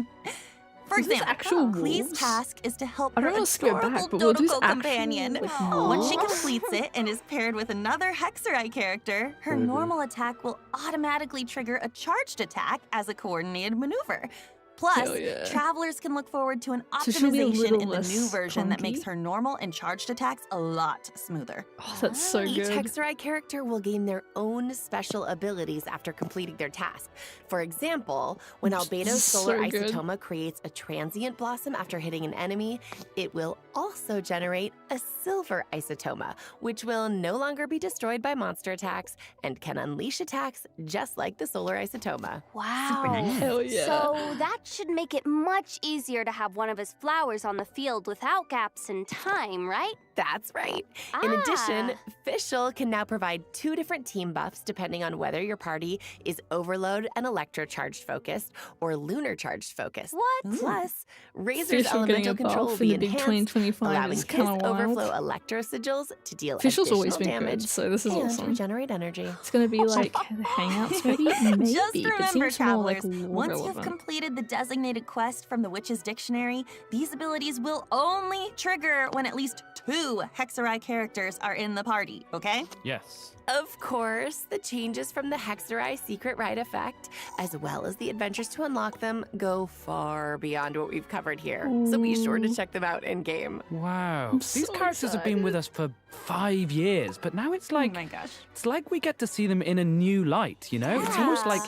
S10: For
S3: Is this
S10: example,
S3: actual
S10: Klee's
S3: wolves?
S10: task is to help
S3: I
S10: her
S3: don't know, let's go back,
S10: adorable
S3: but will these
S10: Dodoko
S3: actual,
S10: companion.
S3: like,
S10: Once she
S3: wolves?
S10: completes it and is paired with another Hexerai character, her normal attack will automatically trigger a charged attack as a coordinated maneuver. Plus,
S3: Hell yeah.
S10: travelers can look forward to an
S3: So she'll be a
S10: optimization
S3: little
S10: in the new
S3: less
S10: version that makes
S3: clunky?
S10: her normal and charged attacks a lot smoother.
S3: Oh, that's so
S6: Each
S3: good.
S6: Hexerai character will gain their own special abilities after completing their task. For example, when
S3: This
S6: Albedo's
S3: is
S6: solar
S3: so good.
S6: isotoma creates a transient blossom after hitting an enemy, it will also generate a silver isotoma, which will no longer be destroyed by monster attacks and can unleash attacks just like the solar isotoma.
S7: Wow.
S3: Hell yeah.
S7: So that should make it much easier to have one of his flowers on the field without gaps in time, right?
S6: That's right. In addition, Fischl can now provide 2 different team buffs depending on whether your party is Overload and Electro Charged focused or Lunar Charged focused.
S7: What?
S6: Plus, Razor's
S3: Fischl getting
S6: elemental
S3: a
S6: control will
S3: buff
S6: be
S3: in the big
S6: enhanced,
S3: 2025
S6: allowing
S3: is
S6: his
S3: kind of wild.
S6: Overflow Electro Sigils to deal
S3: Fischl's
S6: additional
S3: always been
S6: damage
S3: good, so this is
S6: and
S3: awesome.
S6: regenerate energy.
S3: It's gonna be like the Hangouts, maybe? Maybe,
S10: Just
S3: but
S10: remember,
S3: seems more like
S10: travelers, once you've
S3: relevant.
S10: completed the designated quest from the Witch's Dictionary, these abilities will only trigger when at least 2 Hexarai characters are in the party, okay?
S11: Yes.
S6: Of course, the changes from the Hexarai Secret Rite effect, as well as the adventures to unlock them, go far beyond what we've covered here. So be sure to check them out in-game.
S11: Wow.
S3: I'm
S11: These
S3: so
S11: characters have been with us for 5 years, but now it's like,
S10: oh my gosh.
S11: it's like we get to see them in a new light, you know? It's almost like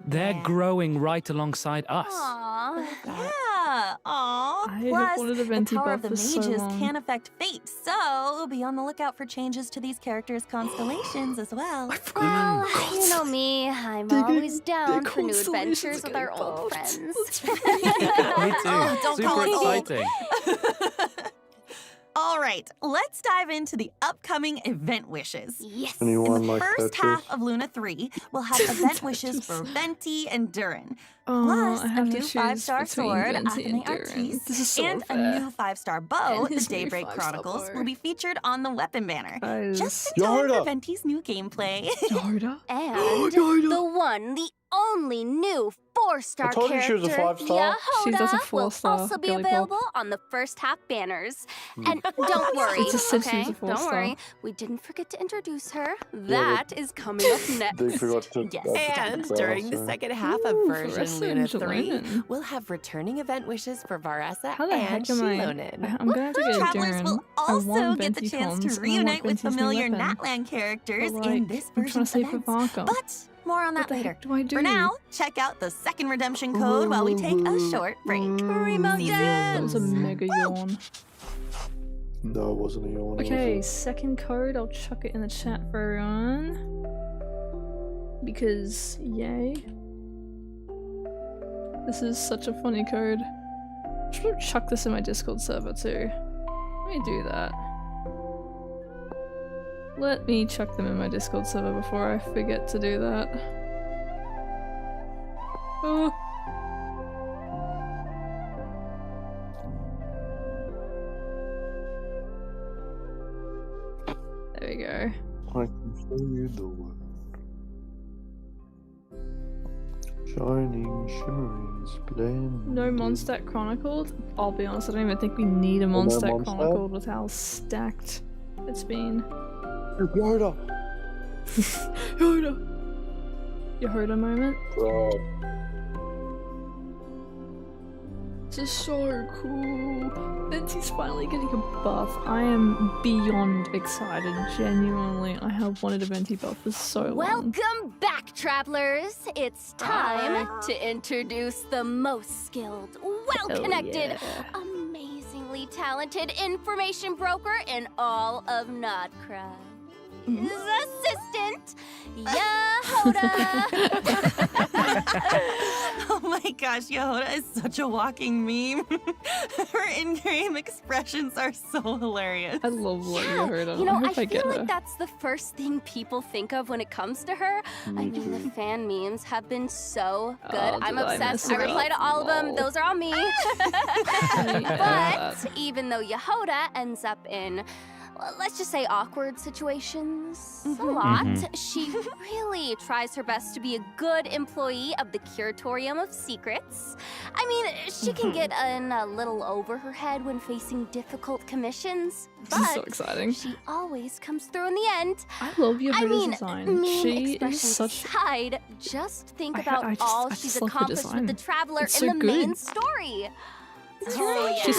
S11: they're growing right alongside us.
S7: Aww.
S10: Yeah. Aw.
S3: I have
S10: Plus,
S3: wanted a
S10: the
S3: venti
S10: power
S3: buff
S10: of the
S3: for so
S10: mages
S3: long.
S10: can affect fate, so be on the lookout for changes to these characters' constellations as well.
S7: Well, you know me, I'm always down for new
S3: constellations
S7: adventures with our old friends.
S11: Me too.
S10: don't
S11: Super
S10: call it old.
S11: exciting.
S10: All right, let's dive into the upcoming event wishes.
S7: Yes.
S1: Anyone
S10: In the
S1: like
S10: first
S1: Tetris?
S10: half of Luna 3, we'll have event wishes for Venti and Durin.
S3: Oh,
S10: Plus,
S3: I
S10: a
S3: have to
S10: new
S3: choose
S10: 5-star
S3: between
S10: sword,
S3: Venti and
S10: Athene
S3: Durin.
S10: Artis,
S3: This is so
S10: and a
S3: unfair.
S10: new 5-star bow,
S3: And
S10: the
S3: his new
S10: Daybreak
S3: 5-star
S10: Chronicles,
S3: bow.
S10: will be featured on the weapon banner.
S3: Guys.
S10: Just in time for
S1: Yarda.
S10: Venti's new gameplay.
S3: Yarda?
S7: And
S3: Yarda.
S7: the one, the only new 4-star
S1: I told you she was a
S7: character,
S1: 5-star.
S3: She's just a
S7: Yehoda, will
S3: 4-star,
S7: also be
S3: girly pop.
S7: available on the first half banners. And don't worry,
S3: It's a said she was
S7: okay?
S3: a
S7: Don't
S3: 4-star.
S7: worry. We didn't forget to introduce her. That is coming up
S1: They
S7: next.
S1: forgot to.
S10: Yes.
S6: And during the second half of
S3: Ooh,
S6: version
S3: Varessa
S6: Luna
S3: and
S6: 3,
S3: Jalonen.
S6: we'll have returning event wishes for Varessa
S3: How the
S6: and
S3: heck am I?
S6: Shilonen.
S3: I'm gonna have to get a
S10: Travelers
S3: Durin.
S10: will
S3: I
S10: also
S3: want
S10: get the
S3: Venti
S10: chance
S3: cons,
S10: to
S3: and I want
S10: reunite with
S3: Venti's new
S10: familiar
S3: weapon.
S10: Natlan characters
S3: But,
S10: in
S3: like,
S10: this
S3: I'm trying to
S10: version's
S3: save
S10: events.
S3: Ivanka.
S10: But more on
S3: What
S10: that
S3: the
S10: later.
S3: heck do I do?
S10: For now, check out the second redemption code while we take a short break.
S3: That was a mega yawn.
S1: No, it wasn't a yawn.
S3: Okay, second code. I'll chuck it in the chat for everyone. Because, yay. This is such a funny code. I should chuck this in my Discord server too. Let me do that. Let me chuck them in my Discord server before I forget to do that. Oh. There we go.
S1: I can show you the world. Shining, shimmering, splendid.
S3: No Mondstadt Chronicled? I'll be honest, I don't even think we need a
S1: no
S3: Mondstadt
S1: Mondstadt?
S3: Chronicled with how stacked it's been.
S1: Yoda!
S3: Yehoda! Yehoda moment?
S1: Bro.
S3: This is so cool. Venti's finally getting a buff. I am beyond excited, genuinely. I have wanted a Venti buff for so long.
S7: Welcome back, travelers! It's time to introduce the most skilled, well-connected,
S3: yeah.
S7: amazingly talented information broker in all of Nodcry. His assistant, Yehoda!
S10: Oh my gosh, Yehoda is such a walking meme. Her in-game expressions are so hilarious.
S3: I love what
S7: Yeah,
S3: Yehoda.
S7: you know,
S3: I hope I
S7: I
S3: get
S7: feel
S3: her.
S7: like that's the first thing people think of when it comes to her. I mean, the fan memes have been so good.
S3: Oh,
S7: I'm
S3: did I
S7: obsessed.
S3: mess
S7: I
S3: it
S7: reply
S3: up?
S7: to all of them.
S3: Oh.
S7: Those are all me.
S3: Yeah.
S7: But even though Yehoda ends up in, well, let's just say awkward situations a lot, she really tries her best to be a good employee of the Curatorium of Secrets. I mean, she can get in a little over her head when facing difficult commissions,
S3: This is so
S7: but
S3: exciting.
S7: she always comes through in the end.
S3: I love Yehoda's
S7: I mean,
S3: design.
S7: mean
S3: She is
S7: expressions
S3: such.
S7: aside, just think
S3: I
S7: about all
S3: I
S7: she's
S3: just love her
S7: accomplished
S3: design.
S7: with the Traveler
S3: It's
S7: in
S3: so
S7: the main
S3: good.
S7: story.
S3: She's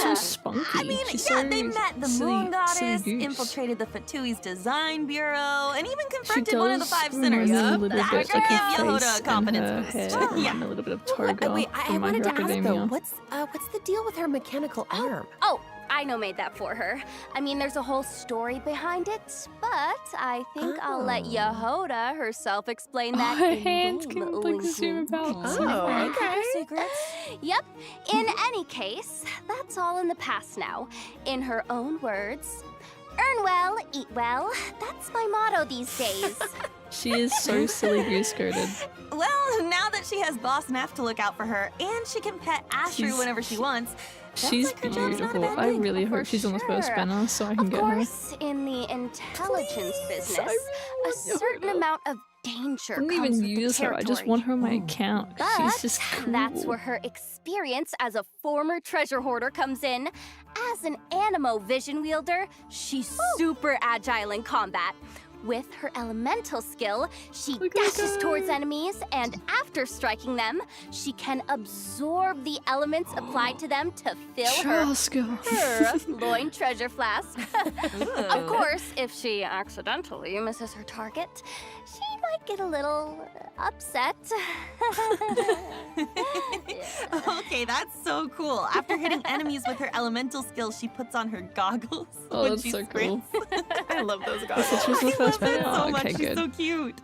S3: so
S7: yeah.
S3: spunky.
S10: I mean,
S3: She's
S10: yeah,
S3: so
S10: they met the
S3: silly-
S10: Moon Goddess,
S3: silly goose.
S10: infiltrated the Fatui's design bureau, and even
S3: She
S10: confronted one of the
S3: does
S10: 5
S3: remind
S10: sinners.
S3: me a little
S10: That
S3: bit
S10: should
S3: like
S10: give
S3: her
S10: Yehoda
S3: face
S10: a confidence
S3: and her
S10: boost.
S3: hair,
S10: Yeah.
S3: and a little bit of toga
S6: Wait, I
S3: from My
S6: wanted
S3: Hero
S6: to ask though,
S3: Academia.
S6: what's the deal with her mechanical arm?
S7: Oh, I know made that for her. I mean, there's a whole story behind it, but I think I'll let Yehoda herself explain that.
S3: Her
S7: in
S3: hands
S7: game.
S3: can like zoom about.
S6: Oh, okay.
S10: Secrets?
S7: Yep. In any case, that's all in the past now. In her own words, earn well, eat well. That's my motto these days.
S3: She is so silly goose coated.
S10: Well, now that she has Boss Naff to look out for her, and she can pet Ashru
S3: She's-
S10: whenever she wants,
S3: She's
S10: like her job's not a
S3: beautiful.
S10: bad
S3: I
S10: thing.
S3: really
S7: For
S3: hope she's on the first
S7: sure.
S3: banner so I can
S7: Of
S3: get her.
S7: course, in the intelligence business,
S3: I really
S7: a
S3: want
S7: certain
S3: Yehoda.
S7: amount of danger
S3: I don't
S7: comes
S3: even
S7: with
S3: use
S7: the
S3: her.
S7: territory.
S3: I just want her on my account.
S7: But
S3: She's just cool.
S7: that's where her experience as a former treasure hoarder comes in. As an Animo vision wielder, she's super agile in combat. With her elemental skill, she dashes towards enemies, and after striking them, she can absorb the elements applied to them to fill her loin treasure flask. Of course, if she accidentally misses her target, she might get a little upset.
S10: Okay, that's so cool. After hitting enemies with her elemental skill, she puts on her goggles
S3: Oh,
S10: when
S3: that's
S10: she
S3: so
S10: sprints.
S3: cool.
S10: I love those goggles.
S3: So she's the first
S10: I love it
S3: one?
S10: so
S3: Oh,
S10: much.
S3: okay,
S10: She's
S3: good.
S10: so cute.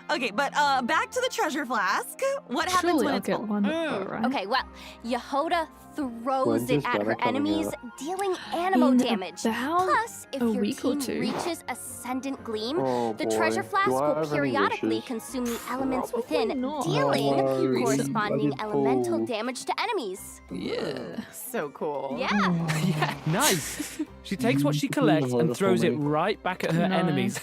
S10: Okay, but back to the treasure flask. What happens
S3: Surely
S10: when
S3: I'll
S10: it's
S3: get
S10: full?
S3: one. Alright.
S7: Okay, well, Yehoda throws
S1: When's
S7: it
S1: this
S7: at
S1: banner
S7: her
S1: coming
S7: enemies,
S1: out?
S7: dealing Animo
S3: In
S7: damage.
S3: about
S7: Plus, if
S3: a
S7: your
S3: week or
S7: team
S3: two.
S7: reaches Ascendant Gleam,
S1: Oh,
S7: the
S1: boy.
S7: treasure flask
S1: Do I
S7: will
S1: have any
S7: periodically
S1: wishes?
S7: consume the elements
S3: Probably
S7: within,
S3: not.
S7: dealing
S1: No,
S7: corresponding
S1: I did
S7: elemental
S1: pull.
S7: damage to enemies.
S3: Yeah.
S6: So cool.
S7: Yeah.
S11: Yeah, nice. She takes what she collects and throws it right back at her
S3: Nice.
S11: enemies.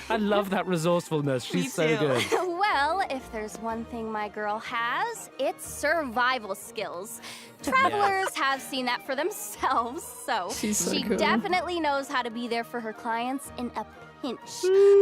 S11: I love that resourcefulness. She's so
S10: too.
S11: good.
S7: Well, if there's one thing my girl has, it's survival skills. Travelers have seen that for themselves, so
S3: She's so
S7: she
S3: cool.
S7: definitely knows how to be there for her clients in a pinch.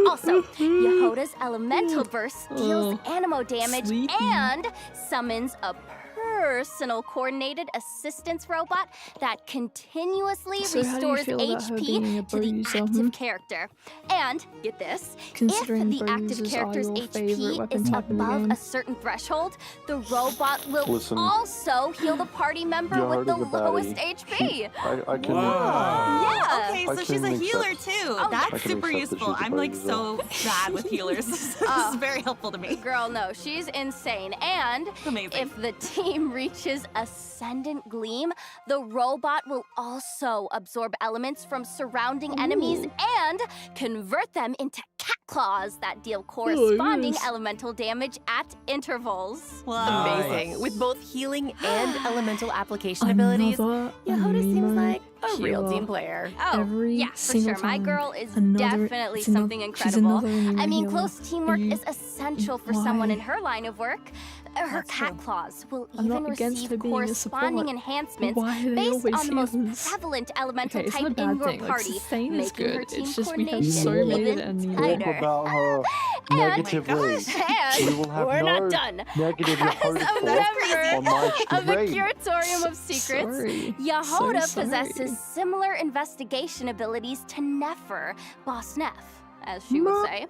S7: Also, Yehoda's elemental burst deals
S3: Oh,
S7: animo damage
S3: sleepy.
S7: and summons a personal coordinated assistance robot that continuously
S3: So how do you
S7: restores
S3: feel about her being a
S7: HP to the
S3: bruiser,
S7: active character. And get this,
S3: Considering
S7: if the active
S3: bruises are
S7: character's
S3: your favorite
S7: HP
S3: weapon
S7: is
S3: type in the
S7: above
S3: game.
S7: a certain threshold, the robot will
S1: Listen.
S7: also heal the party member
S1: You
S7: with
S1: heard
S7: the
S1: of the baddie.
S7: lowest HP.
S1: I can.
S7: Yeah.
S10: Okay,
S1: I
S10: so she's a
S1: can
S10: healer
S1: accept-
S10: too.
S7: Oh,
S10: That's
S1: I can
S10: super
S1: accept that
S10: useful.
S1: she's a
S10: I'm like
S1: bruiser.
S10: so bad with healers. This is very helpful to me.
S7: Girl, no, she's insane. And
S10: Amazing.
S7: if the team reaches Ascendant Gleam, the robot will also absorb elements from surrounding enemies and convert them into cat claws that deal corresponding
S3: yes.
S7: elemental damage at intervals.
S6: Amazing. With both healing and elemental application abilities,
S3: Another
S6: Yehoda seems
S3: anemo
S6: like a real
S3: healer.
S6: team player.
S7: Oh,
S3: Every
S7: yeah, for
S3: single
S7: sure. My
S3: time.
S7: girl is
S3: Another-
S7: definitely
S3: it's ano-
S7: something
S3: she's
S7: incredible.
S3: another anemo
S7: I mean,
S3: healer.
S7: close teamwork
S3: You-
S7: is essential for someone
S3: why?
S7: in her line of work. Her
S10: That's
S7: cat
S10: true.
S7: claws will
S3: I'm
S7: even
S3: not against
S7: receive
S3: her being a
S7: corresponding
S3: support.
S7: enhancements
S3: Why are they
S7: based
S3: always
S7: on the most
S3: healers?
S7: prevalent elemental
S3: Okay, it's not a
S7: type in
S3: bad
S7: your
S3: thing. Like,
S7: party,
S3: sustain is
S7: making her
S3: good.
S7: team
S3: It's just we have
S7: coordination
S3: so many
S7: even
S3: that need
S1: Talk
S7: tighter.
S1: about her
S7: And-
S1: negatively.
S7: And
S1: We will have
S7: we're
S1: no
S7: not done.
S1: negative
S7: As
S1: Yehoda
S7: a
S1: talk
S7: member
S1: on my
S7: of the
S1: stream.
S7: Curatorium of Secrets,
S3: Sorry.
S7: Yehoda
S3: So
S7: possesses
S3: sorry.
S7: similar investigation abilities to Nefer, Boss Neff, as she would say.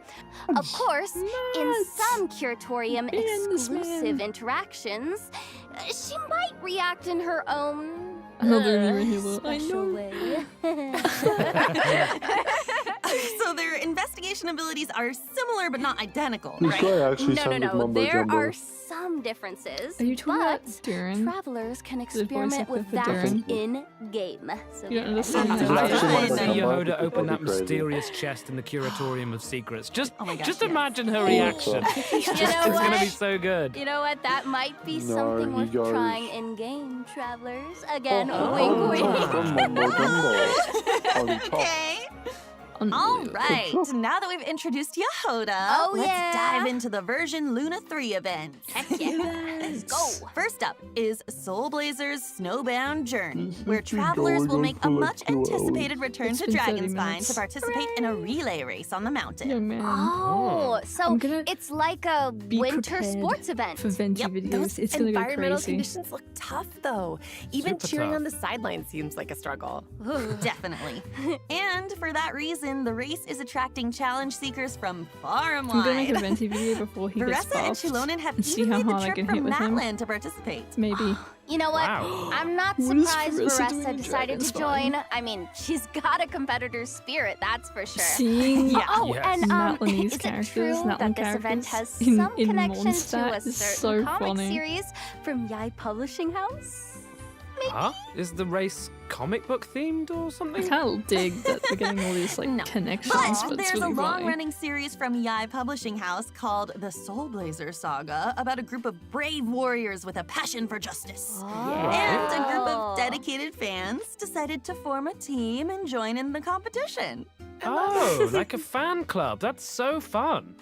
S7: Of course, in some Curatorium exclusive interactions, she might react in her own
S3: Another anemo healer. I
S7: special
S3: know.
S7: way.
S10: So their investigation abilities are similar but not identical,
S1: This
S10: right?
S1: guy actually sounded
S7: No.
S1: mumbo
S7: There
S1: jumbo.
S7: are some differences,
S3: Are you talking
S7: but
S3: about Durin?
S7: travelers can
S3: voice
S7: experiment
S3: actor
S7: with
S3: for
S7: that
S3: Durin?
S7: in-game. So
S3: You don't
S7: there.
S3: understand
S1: He's
S3: that.
S1: actually
S11: I
S1: mumbo
S11: see
S1: jumbo.
S11: Yehoda
S1: That'd
S11: open
S1: be
S11: that
S1: crazy.
S11: mysterious chest in the Curatorium of Secrets. Just,
S10: Oh my gosh,
S11: just
S10: yes.
S11: imagine her
S1: Oh,
S11: reaction.
S1: so-
S11: It's
S7: You know
S11: gonna be
S7: what?
S11: so good.
S7: You know what? That might be
S1: No,
S7: something
S1: he
S7: worth
S1: goes-
S7: trying in-game, travelers. Again,
S1: Oh,
S7: wink, wink.
S1: from mumbo jumbo on top.
S10: Okay. All right. Now that we've introduced Yehoda,
S7: Oh,
S10: let's
S7: yeah.
S10: dive into the version Luna 3 events.
S7: Heck yeah. Let's go.
S10: First up is Soul Blazer's Snowbound Journey, where
S1: This is
S10: travelers will
S1: going
S10: make a
S1: for
S10: much
S1: 2 hours.
S10: anticipated return
S3: It's
S10: to
S3: been 30
S10: Dragonspine
S3: minutes.
S10: to participate in a relay race on the mountain.
S3: Young man.
S7: Oh, so
S3: I'm gonna
S7: it's like a
S3: be
S7: winter
S3: prepared
S7: sports event.
S3: for venti videos.
S6: Those
S3: It's gonna go
S6: environmental
S3: crazy.
S6: conditions look tough, though. Even
S11: Super
S6: cheering
S11: tough.
S6: on the sideline seems like a struggle.
S10: Definitely. And for that reason, the race is attracting challenge seekers from far and
S3: I'm gonna make a
S10: wide.
S3: venti video before he gets
S10: Veressa and
S3: buffed
S10: Chilonen have
S3: and see
S10: even
S3: how
S10: made the
S3: hard I
S10: trip
S3: can hit
S10: from
S3: with him.
S10: Matland to participate.
S3: Maybe.
S7: You know what?
S11: Wow.
S7: I'm not
S3: What is
S7: surprised
S3: Veressa doing
S7: Veressa
S3: in
S7: decided to
S3: Dragonspine?
S7: join. I mean, she's got a competitor's spirit, that's for sure.
S3: Seeing
S7: Oh,
S11: Yes.
S7: and
S3: Natlanese
S7: is it
S3: characters,
S7: true
S3: Natlan
S7: that this event
S3: characters
S7: has
S3: in-
S7: some
S3: in
S7: connection to
S3: Mondstadt
S7: a
S3: is
S7: certain
S3: so
S7: comic
S3: funny.
S7: series from Yai Publishing House?
S11: Huh? Is the race comic book themed or
S3: I
S11: something?
S3: kind of dig that we're getting all these like
S10: No.
S3: connections,
S10: But
S3: but it's
S10: there's
S3: really
S10: a
S3: funny.
S10: long-running series from Yai Publishing House called The Soul Blazer Saga about a group of brave warriors with a passion for justice. And a group
S7: Oh.
S10: of dedicated fans decided to form a team and join in the competition.
S11: Oh, like a fan club. That's so fun.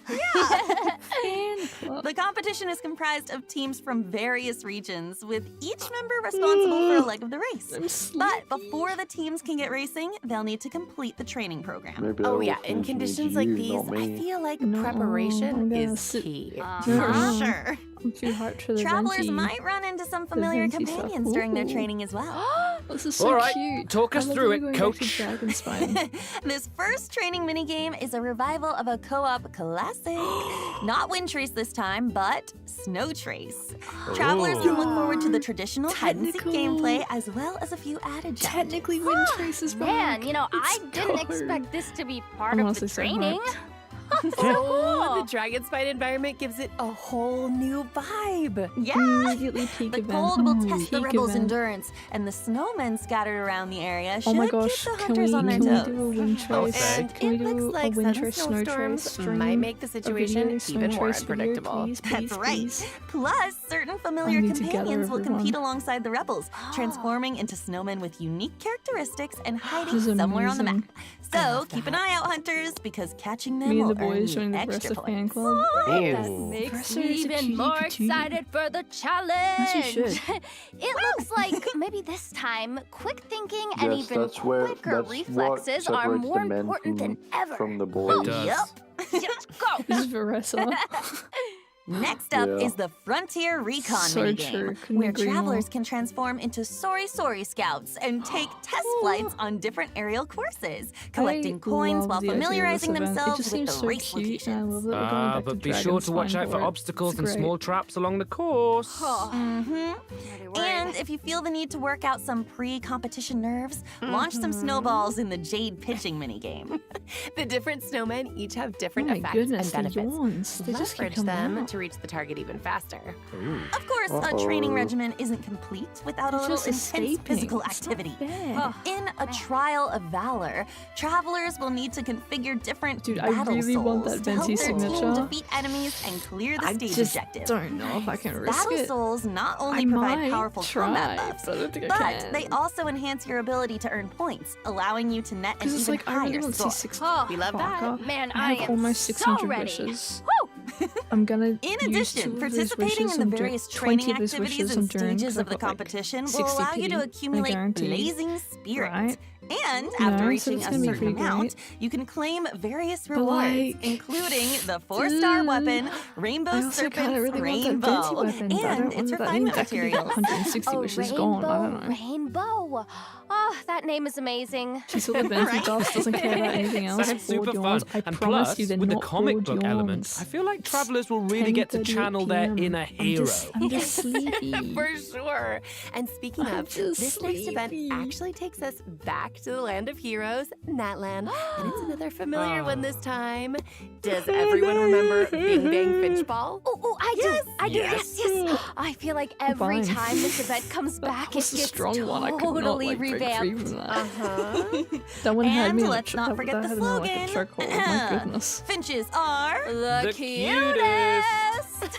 S10: The competition is comprised of teams from various regions, with each member responsible for a leg of the race. But before the teams can get racing, they'll need to complete the training program.
S1: Maybe
S6: Oh
S1: that
S6: yeah,
S1: wolf
S6: in
S1: needs
S6: conditions
S1: you,
S6: like
S1: not
S6: these, I
S1: me.
S6: feel like
S3: No,
S6: preparation
S3: I'm gonna
S6: is
S3: sit-
S6: key.
S10: For sure.
S3: I'm too hyped for the
S10: Travelers
S3: venti.
S10: might run into some familiar
S3: venti stuff.
S10: companions during their
S3: Ooh.
S10: training as well.
S3: This is so
S11: All right,
S3: cute.
S11: talk us
S3: I love
S11: through
S3: that
S11: it,
S3: we're going back to
S11: coach.
S3: Dragonspine.
S10: This first training minigame is a revival of a co-op classic. Not Wind Trace this time, but Snow Trace. Travelers can look forward to the traditional hide-and-seek
S3: Technical.
S10: gameplay as well as a few added challenges.
S3: Technically, Wind Trace is back.
S7: Man, you know, I
S3: Let's
S7: didn't
S3: go.
S7: expect this to be part
S3: I'm
S7: of
S3: honestly
S7: the
S3: so
S7: training.
S3: hyped.
S6: Oh, the Dragonspine environment gives it a whole new vibe.
S10: Yeah!
S3: Immediately peak
S10: The
S3: event.
S10: cold will test the
S3: Peak
S10: rebels'
S3: event.
S10: endurance, and the snowmen scattered around the area should
S3: Oh my gosh,
S10: keep the
S3: can we,
S10: hunters on their
S3: can we
S10: toes.
S3: do a wind trace?
S6: And
S3: Can we
S6: it
S3: do
S6: looks like
S3: a wind
S6: sudden
S3: trace, snow trace
S6: snowstorms
S3: stream?
S6: might make the
S3: A
S6: situation
S3: video, snow
S6: even more
S3: trace video,
S6: unpredictable.
S3: please,
S10: That's
S3: please,
S10: right.
S3: please.
S10: Plus, certain familiar
S3: need to gather
S10: companions will
S3: everyone.
S10: compete alongside the rebels, transforming into snowmen with unique characteristics and hiding
S3: This is
S10: somewhere on the map.
S3: amazing.
S10: So keep an eye out, hunters, because catching them
S3: Me and
S10: will
S3: the boys
S10: earn
S3: joining
S10: you
S3: the rest
S10: extra
S3: of fan
S10: points.
S3: club.
S7: That
S11: Ooh.
S7: makes
S3: Presser
S7: me
S3: is a
S7: even
S3: cutie
S7: more
S3: patootie.
S7: excited for the challenge.
S3: should.
S7: It looks like maybe this time, quick thinking and
S1: Yes,
S7: even
S1: that's where
S7: quicker
S1: that's
S7: reflexes
S1: what
S7: are
S1: separates
S7: more
S1: the men
S7: important than ever.
S1: from the
S11: It
S1: boys.
S11: does.
S7: Let's go.
S3: This is Veressa.
S10: Next up
S1: Yeah.
S10: is the Frontier Recon
S3: So
S10: minigame,
S3: true, couldn't
S10: where
S3: agree
S10: travelers
S3: more.
S10: can transform into Sorry Scouts and take test flights on different aerial courses, collecting coins
S3: love
S10: while
S3: the idea of this
S10: familiarizing
S3: event. It
S10: themselves
S3: just
S10: with
S3: seems
S10: the
S3: so
S10: race
S3: cute, and I
S10: locations.
S3: love that we're going back
S11: But
S3: to
S11: be sure to watch
S3: Dragonspine
S11: out for
S3: it.
S11: obstacles
S3: It's
S11: and
S3: great.
S11: small traps along the course.
S10: And if you feel the need to work out some pre-competition nerves, launch some snowballs in the Jade pitching minigame.
S6: The different snowmen each have
S3: Oh
S6: different
S3: my
S6: effects
S3: goodness,
S6: and
S3: the
S6: benefits.
S3: yawns. They just keep
S6: Leverage
S3: coming
S6: them
S3: out.
S6: to reach the target even faster.
S10: Of course, a training regimen isn't complete without a
S3: It's
S10: little
S3: just
S10: intense
S3: escaping.
S10: physical
S3: It's not
S10: activity.
S3: fair.
S10: In a trial of valor, travelers will need to configure different
S3: Dude, I
S10: battle
S3: really want
S10: souls
S3: that
S10: to help
S3: venti
S10: their team
S3: signature.
S10: defeat enemies and clear the
S3: I
S10: stage
S3: just
S10: objective.
S3: don't know if I can risk
S10: Battle
S3: it.
S10: souls not
S3: I
S10: only provide
S3: might
S10: powerful
S3: try,
S10: combat buffs,
S3: but I don't think I
S10: but
S3: can.
S10: they also enhance your ability to earn points, allowing you to net an
S3: Because it's
S10: even
S3: like, I
S10: higher
S3: really want
S10: score.
S3: C6.
S7: Oh,
S6: We love that.
S3: Fucker.
S7: man,
S3: I
S7: I
S3: have
S7: am
S3: almost
S7: so
S3: 600
S7: ready.
S3: wishes.
S7: Woo!
S3: I'm gonna
S10: In
S3: use
S10: addition,
S3: 2 of those
S10: participating
S3: wishes
S10: in
S3: and
S10: the
S3: do
S10: various
S3: 20
S10: training
S3: of those
S10: activities
S3: wishes
S10: and
S3: I'm doing,
S10: stages
S3: 'cause
S10: of the
S3: I've got, like,
S10: competition will
S3: 60
S10: allow you to
S3: pity, I
S10: accumulate
S3: guarantee.
S10: blazing spirit.
S3: Right?
S10: And
S3: You
S10: after
S3: know, so
S10: reaching
S3: it's
S10: a
S3: gonna be
S10: certain
S3: pretty
S10: amount,
S3: great.
S10: you can claim various
S3: But,
S10: rewards,
S3: like,
S10: including the 4-star weapon, Rainbow
S3: I also
S10: Serpent's
S3: kinda really want that
S10: Rainbow,
S3: venti weapon, but I
S10: and
S3: don't
S10: its
S3: want that
S10: refinement
S3: that could be
S10: materials.
S3: 160
S7: A
S3: wishes gone. I don't know.
S7: rainbow. Oh, that name is amazing.
S3: She's all the venti buffs, doesn't care about anything else.
S11: Sounds
S3: Bored
S11: super fun.
S3: yawns. I
S11: And
S3: promise
S11: plus,
S3: you they're
S11: with the
S3: not
S11: comic
S3: bored
S11: book element, I
S3: yawns.
S11: feel like travelers will really get to
S3: 10:38
S11: channel their
S3: PM.
S11: inner hero.
S3: I'm just sleepy.
S6: For sure. And speaking
S3: I'm
S6: of,
S3: just
S6: this next event
S3: sleepy.
S6: actually takes us back to the land of heroes, Natland. And it's another familiar one this time. Does everyone remember Bing Bang Finchball?
S7: Oh, I do. I do. Yes, yes. I feel like every
S3: Fine.
S7: time this event comes back, it
S3: was a
S7: gets
S3: strong one. I could not,
S7: totally
S3: like, break free
S7: revamped.
S3: from that.
S6: Uh-huh.
S3: That one had
S10: And
S3: me in
S10: let's
S3: a
S10: not forget
S3: that
S10: the
S3: had me in, like, a
S10: slogan.
S3: chokehold. My goodness.
S10: Finches are
S7: The
S11: cutest.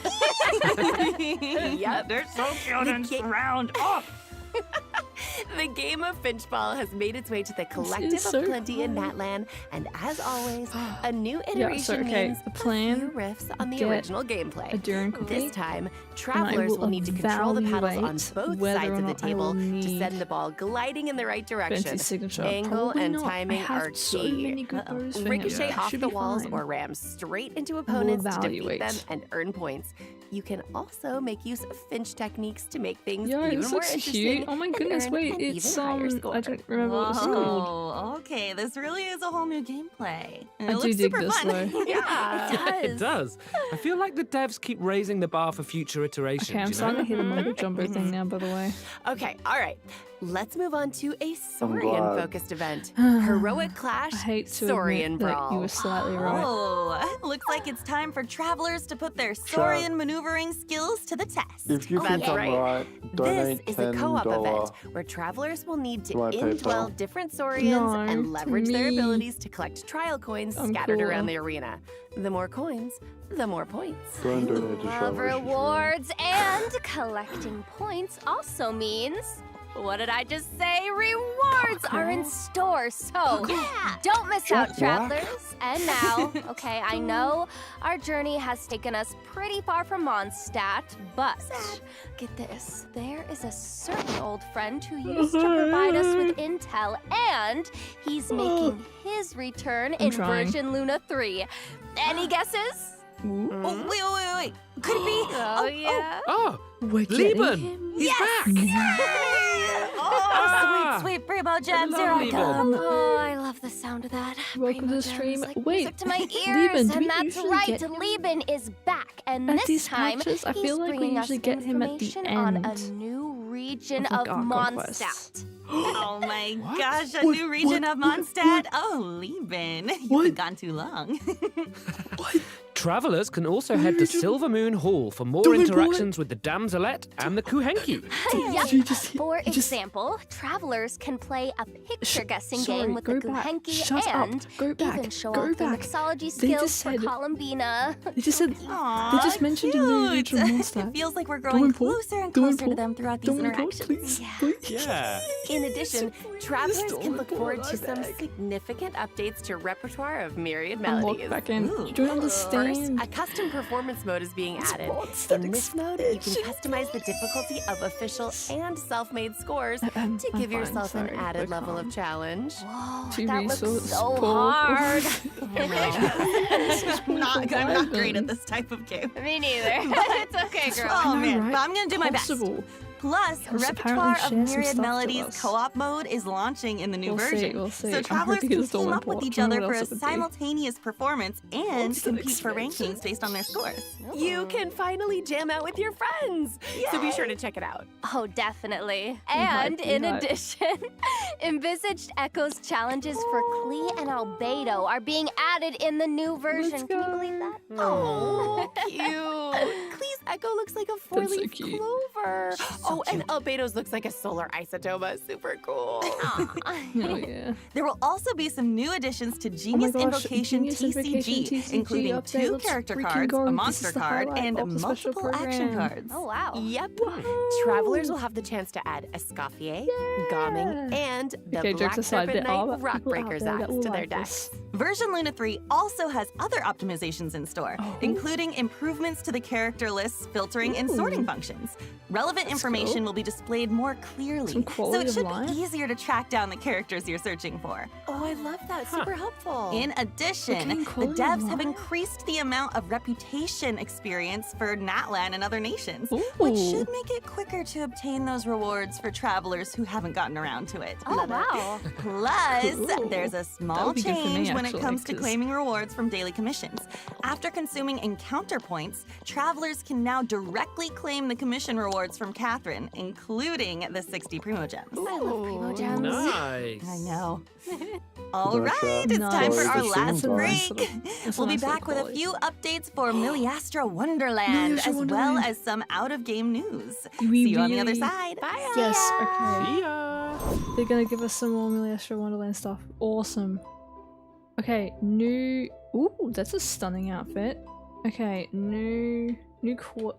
S6: Yep.
S10: They're so cute and round. Oh.
S6: The game of Finchball has made its way to the collective
S3: so
S6: of plenty in
S3: fun.
S6: Natland, and as always, a new
S3: Yeah,
S6: iteration
S3: so, okay,
S6: means
S3: the
S6: a
S3: plan,
S6: few riffs on the
S3: get
S6: original gameplay.
S3: a Durin cookie,
S6: This time,
S3: and I
S6: travelers will need to control the paddles on
S3: evaluate
S6: both
S3: whether
S6: sides
S3: or
S6: of the
S3: not I will
S6: table to
S3: need
S6: send the ball gliding in the right direction.
S3: Fancy signature.
S6: Angle
S3: Probably
S6: and
S3: not.
S6: timing
S3: I have
S6: are
S3: so
S6: key.
S3: many good bows for him.
S6: Ricochet
S3: It
S6: off
S3: should
S6: the
S3: be
S6: walls
S3: fine.
S6: or ram straight into opponents to defeat
S3: evaluate.
S6: them and earn points. You can also make use of Finch techniques to make things
S3: Yo,
S6: even
S3: this
S6: more
S3: looks
S6: interesting.
S3: cute. Oh my
S6: and
S3: goodness,
S6: earn
S3: wait,
S6: an
S3: it's
S6: even higher score.
S3: I don't remember what it's called.
S10: Whoa, okay, this really is a whole new gameplay. And
S3: I
S10: it
S3: do
S10: looks
S3: dig
S10: super
S3: this
S10: fun.
S3: though.
S6: Yeah,
S11: It does. I feel like the devs keep raising the bar for future iterations.
S3: Okay, I'm
S11: you
S3: starting
S11: know?
S3: to hear the mumbo jumbo thing now, by the way.
S6: Okay, all right. Let's move on to a Saurian-focused event. Heroic Clash,
S3: I hate to
S6: Saurian
S3: admit that
S6: Brawl.
S3: you were slightly right.
S10: Oh, looks like it's time for travelers to put their Saurian maneuvering skills to the test.
S1: If you
S6: That's
S1: think I'm
S6: right.
S1: right,
S6: This
S1: donate
S6: is a co-op
S1: $10
S6: event where travelers will need to
S1: to my
S6: indwell
S1: PayPal.
S6: different Saurians
S3: No,
S6: and
S3: to
S6: leverage their
S3: me.
S6: abilities to collect trial coins
S3: I'm
S6: scattered
S3: cool.
S6: around the arena. The more coins, the more points.
S1: Go and donate to
S7: Love
S1: Travelers.
S7: rewards and collecting points also means What did I just say? Rewards are in store, so don't miss out, travelers. And now, okay, I know our journey has taken us pretty far from Mondstadt, but get this, there is a certain old friend who used to provide us with intel, and he's making his return in version Luna 3. Any guesses?
S10: Oh, wait. Could it be?
S7: Oh, yeah.
S11: Oh, Lieben! He's back!
S10: Sweet Primo Gems, here I
S11: Lieben.
S10: come.
S7: Oh, I love the sound of that.
S3: Welcome to
S7: Primo
S3: the stream.
S7: Gems, like
S3: Wait,
S7: music to my ears,
S3: Lieben, do
S7: and
S3: we
S7: that's
S3: usually
S7: right.
S3: get him
S7: Lieben is back, and
S3: at
S7: this
S3: these
S7: time
S3: patches? I
S7: he's
S3: feel like we
S7: bringing
S3: usually
S7: us
S3: get him at the
S7: information on a
S3: end
S7: new region
S3: of,
S7: of
S3: like, our quests.
S7: Mondstadt.
S10: Oh my gosh, a new region of Mondstadt. Oh, Lieben, you've been gone too long.
S11: Travelers can also head to Silver Moon Hall for more interactions with the Damselette and the Kuhenki.
S7: Yep. For example, travelers can play a picture-guessing game with the Kuhenki and even show off their mixology skills for Columbina.
S3: They just said, they just mentioned a new region of Mondstadt.
S10: It feels like we're growing closer and closer to them throughout these interactions.
S11: Yeah.
S6: In addition, travelers can look forward to some significant updates to repertoire of myriad melodies.
S3: Back in. Do you understand?
S6: First, a custom performance mode is being added. In this mode, you can customize the difficulty of official and self-made scores to give yourself an added level of challenge.
S7: Whoa, that looks so hard.
S10: I'm not great at this type of game.
S7: Me neither. It's okay, girl.
S10: Oh man,
S3: right?
S10: but I'm gonna do my best. Plus, Repertoire of Myriad Melodies co-op mode is launching in the new version.
S3: We'll see.
S10: So travelers can team up with each other for a
S3: else it would be.
S10: simultaneous performance and compete for rankings based on their scores.
S6: You can finally jam out with your friends. So be sure to check it out.
S7: Oh, definitely. And in addition, envisaged Echo's challenges for Klee and Albedo are being added in the new version. Can you believe that?
S6: Oh, cute. Klee's Echo looks like a four-leaf clover. Oh, and Albedo's looks like a solar isotoma. Super cool.
S3: Oh, yeah.
S10: There will also be some new additions to Genius Invocation TCG, including 2 character cards, a monster card, and multiple action cards.
S7: Oh, wow.
S6: Yep. Travelers will have the chance to add Escoffier, Gomming, and the Black Serpent Knight Rockbreaker's Axe to their decks.
S10: Version Luna 3 also has other optimizations in store, including improvements to the character lists, filtering, and sorting functions. Relevant information will be displayed more clearly, so it should be easier to track down the characters you're searching for.
S6: Oh, I love that. Super helpful.
S10: In addition, the devs have increased the amount of reputation experience for Natlan and other nations, which should make it quicker to obtain those rewards for travelers who haven't gotten around to it.
S7: Oh, wow.
S10: Plus, there's a small change when it comes to claiming rewards from daily commissions. After consuming encounter points, travelers can now directly claim the commission rewards from Catherine, including the 60 Primo Gems.
S7: I love Primo Gems.
S11: Nice.
S10: I know. All right, it's time for our last break. We'll be back with a few updates for Miliastra Wonderland, as well as some out-of-game news. See you on the other side. Bye.
S3: Yes, okay.
S11: See ya.
S3: They're gonna give us some more Miliastra Wonderland stuff. Awesome. Okay, new... Ooh, that's a stunning outfit. Okay, new code.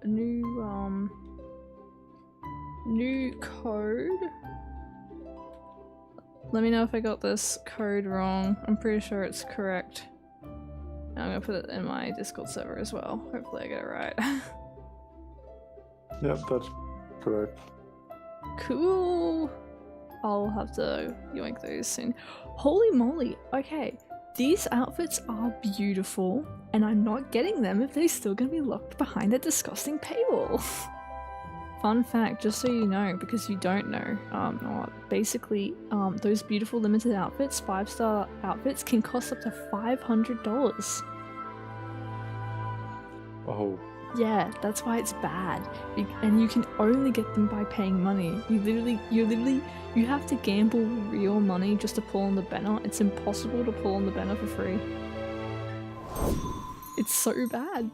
S3: Let me know if I got this code wrong. I'm pretty sure it's correct. I'm gonna put it in my Discord server as well. Hopefully I get it right.
S1: Yep, that's correct.
S3: Cool. I'll have to yoink those soon. Holy moly. Okay. These outfits are beautiful, and I'm not getting them if they're still gonna be locked behind that disgusting paywall. Fun fact, just so you know, because you don't know, basically, those beautiful limited outfits, 5-star outfits, can cost up to $500.
S1: Oh.
S3: Yeah, that's why it's bad. And you can only get them by paying money. You have to gamble real money just to pull on the banner. It's impossible to pull on the banner for free. It's so bad.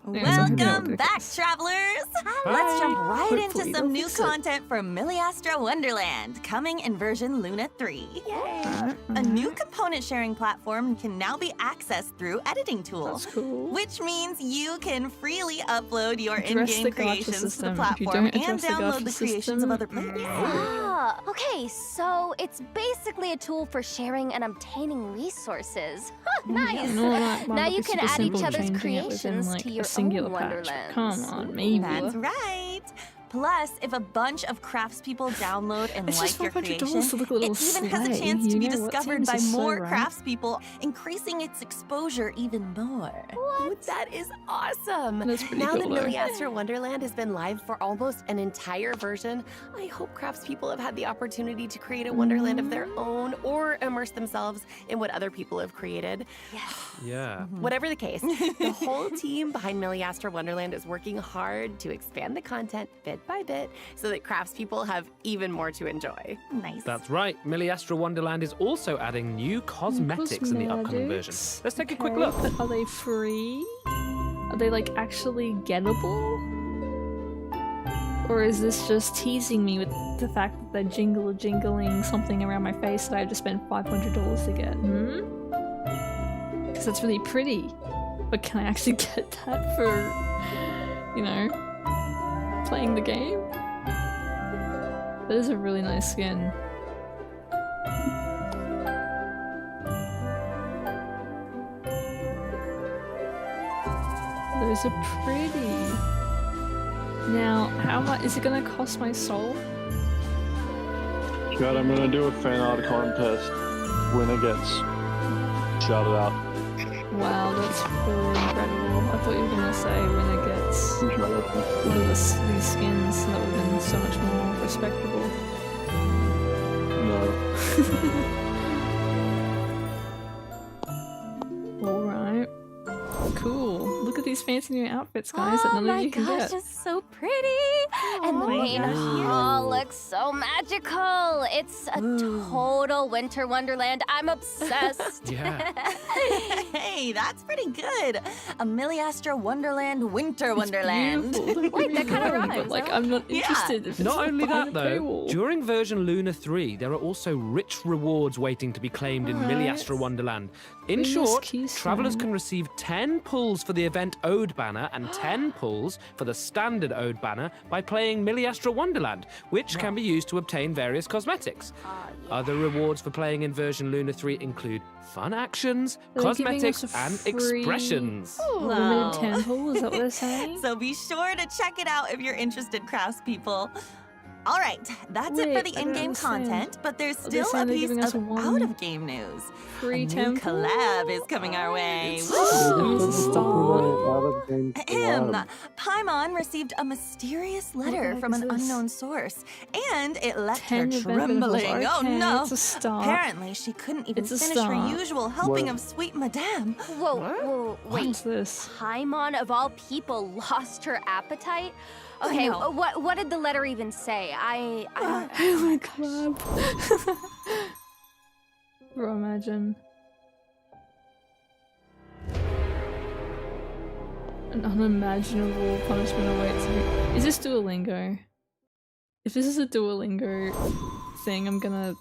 S10: Welcome back, travelers! Let's jump right
S3: Hopefully
S10: into some
S3: they'll
S10: new
S3: fix it.
S10: content from Miliastra Wonderland, coming in version Luna 3.
S3: Alright,
S10: A new component sharing platform can now be accessed through editing tools,
S3: That's cool.
S10: which means you can freely upload your
S3: Address
S10: in-game
S3: the gacha
S10: creations to the
S3: system. If you
S10: platform
S3: don't
S10: and
S3: address the
S10: download
S3: gacha
S10: the creations of other players.
S7: Ah, okay, so it's basically a tool for sharing and obtaining resources. Huh, nice.
S3: No, that might
S7: Now
S3: be
S7: you can
S3: super
S7: add
S3: simple
S7: each other's
S3: changing it within,
S7: creations
S3: like,
S7: to
S3: a
S7: your
S3: singular
S7: own
S3: patch.
S7: wonderlands.
S3: Come on, maybe.
S10: That's right. Plus, if a bunch of craftspeople download and
S3: It's just
S10: like your
S3: $500
S10: creation,
S3: to look a little
S10: it even has a
S3: sleigh.
S10: chance to
S3: You
S10: be
S3: know what?
S10: discovered
S3: Teams
S10: by
S3: is so
S10: more
S3: right.
S10: craftspeople, increasing its exposure even more.
S6: Ooh, that is awesome.
S3: That's pretty
S6: Now
S3: cool,
S6: that
S3: though.
S6: Miliastra Wonderland has been live for almost an entire version, I hope craftspeople have had the opportunity to create a wonderland of their own or immerse themselves in what other people have created.
S11: Yeah.
S6: Whatever the case, the whole team behind Miliastra Wonderland is working hard to expand the content bit by bit so that craftspeople have even more to enjoy.
S10: Nice.
S11: That's right. Miliastra Wonderland is also adding new cosmetics in the upcoming version.
S3: Cosmetics?
S11: Let's take a quick
S3: Okay,
S11: look.
S3: but are they free? Are they like actually gettable? Or is this just teasing me with the fact that they're jingling something around my face that I have to spend $500 to get? Because that's really pretty. But can I actually get that for, you know, playing the game? That is a really nice skin. Those are pretty. Now, how much is it gonna cost my soul?
S1: God, I'm gonna do a fan art contest. Winner gets shouted out.
S3: Wow, that's really incredible. I thought you were gonna say winner gets one of these skins. That would have been so much more respectable.
S1: No.
S3: Alright. Cool. Look at these fancy new outfits, guys, that none of you can
S7: Oh my
S3: get.
S7: gosh, it's so pretty! And the
S10: my
S7: main
S10: gosh,
S7: hall looks so magical! It's a total winter wonderland. I'm obsessed.
S11: Yeah.
S10: Hey, that's pretty good. A Miliastra Wonderland Winter Wonderland.
S7: Wait, that kind of rhymes.
S3: But like,
S7: huh?
S3: I'm not
S10: Yeah.
S3: interested. If
S11: Not
S3: it's
S11: only
S3: behind
S11: that,
S3: the
S11: though,
S3: paywall.
S11: during version Luna 3, there are also rich rewards waiting to be claimed in
S3: Alright.
S11: Miliastra Wonderland. In
S3: Goodness,
S11: short,
S3: Keystone.
S11: travelers can receive 10 pulls for the event Ode banner and 10 pulls for the standard Ode banner by playing Miliastra Wonderland, which can be used to obtain various cosmetics. Other rewards for playing in version Luna 3 include fun actions,
S3: Are they giving
S11: cosmetics,
S3: us a
S11: and
S3: free-
S11: expressions.
S3: Limited temple, is that what they're saying?
S10: So be sure to check it out if you're interested, craftspeople. All right, that's it for
S3: Wait,
S10: the
S3: I don't
S10: in-game
S3: understand.
S10: content, but there's
S3: Are they
S10: still a
S3: saying they're
S10: piece
S3: giving us
S10: of
S3: one
S10: out-of-game news.
S3: free
S10: a new
S3: temple?
S10: collab is coming our way.
S3: That means it's a start.
S10: Ahem. Paimon received a mysterious letter
S3: heck
S10: from
S3: is
S10: an
S3: this?
S10: unknown source, and it left her
S3: 10 event
S10: trembling.
S3: benefits.
S10: Oh
S3: Okay,
S10: no!
S3: it's a start.
S10: Apparently, she couldn't even
S3: It's a
S10: finish her
S3: start.
S10: usual helping
S1: What?
S10: of sweet madame.
S7: Whoa, wait.
S3: What's this?
S7: Paimon, of all people, lost her appetite? Okay,
S10: know.
S7: what did the letter even say? I
S3: Oh my god. Bro, imagine. An unimaginable punishment awaits you. Is this Duolingo? If this is a Duolingo thing, I'm gonna.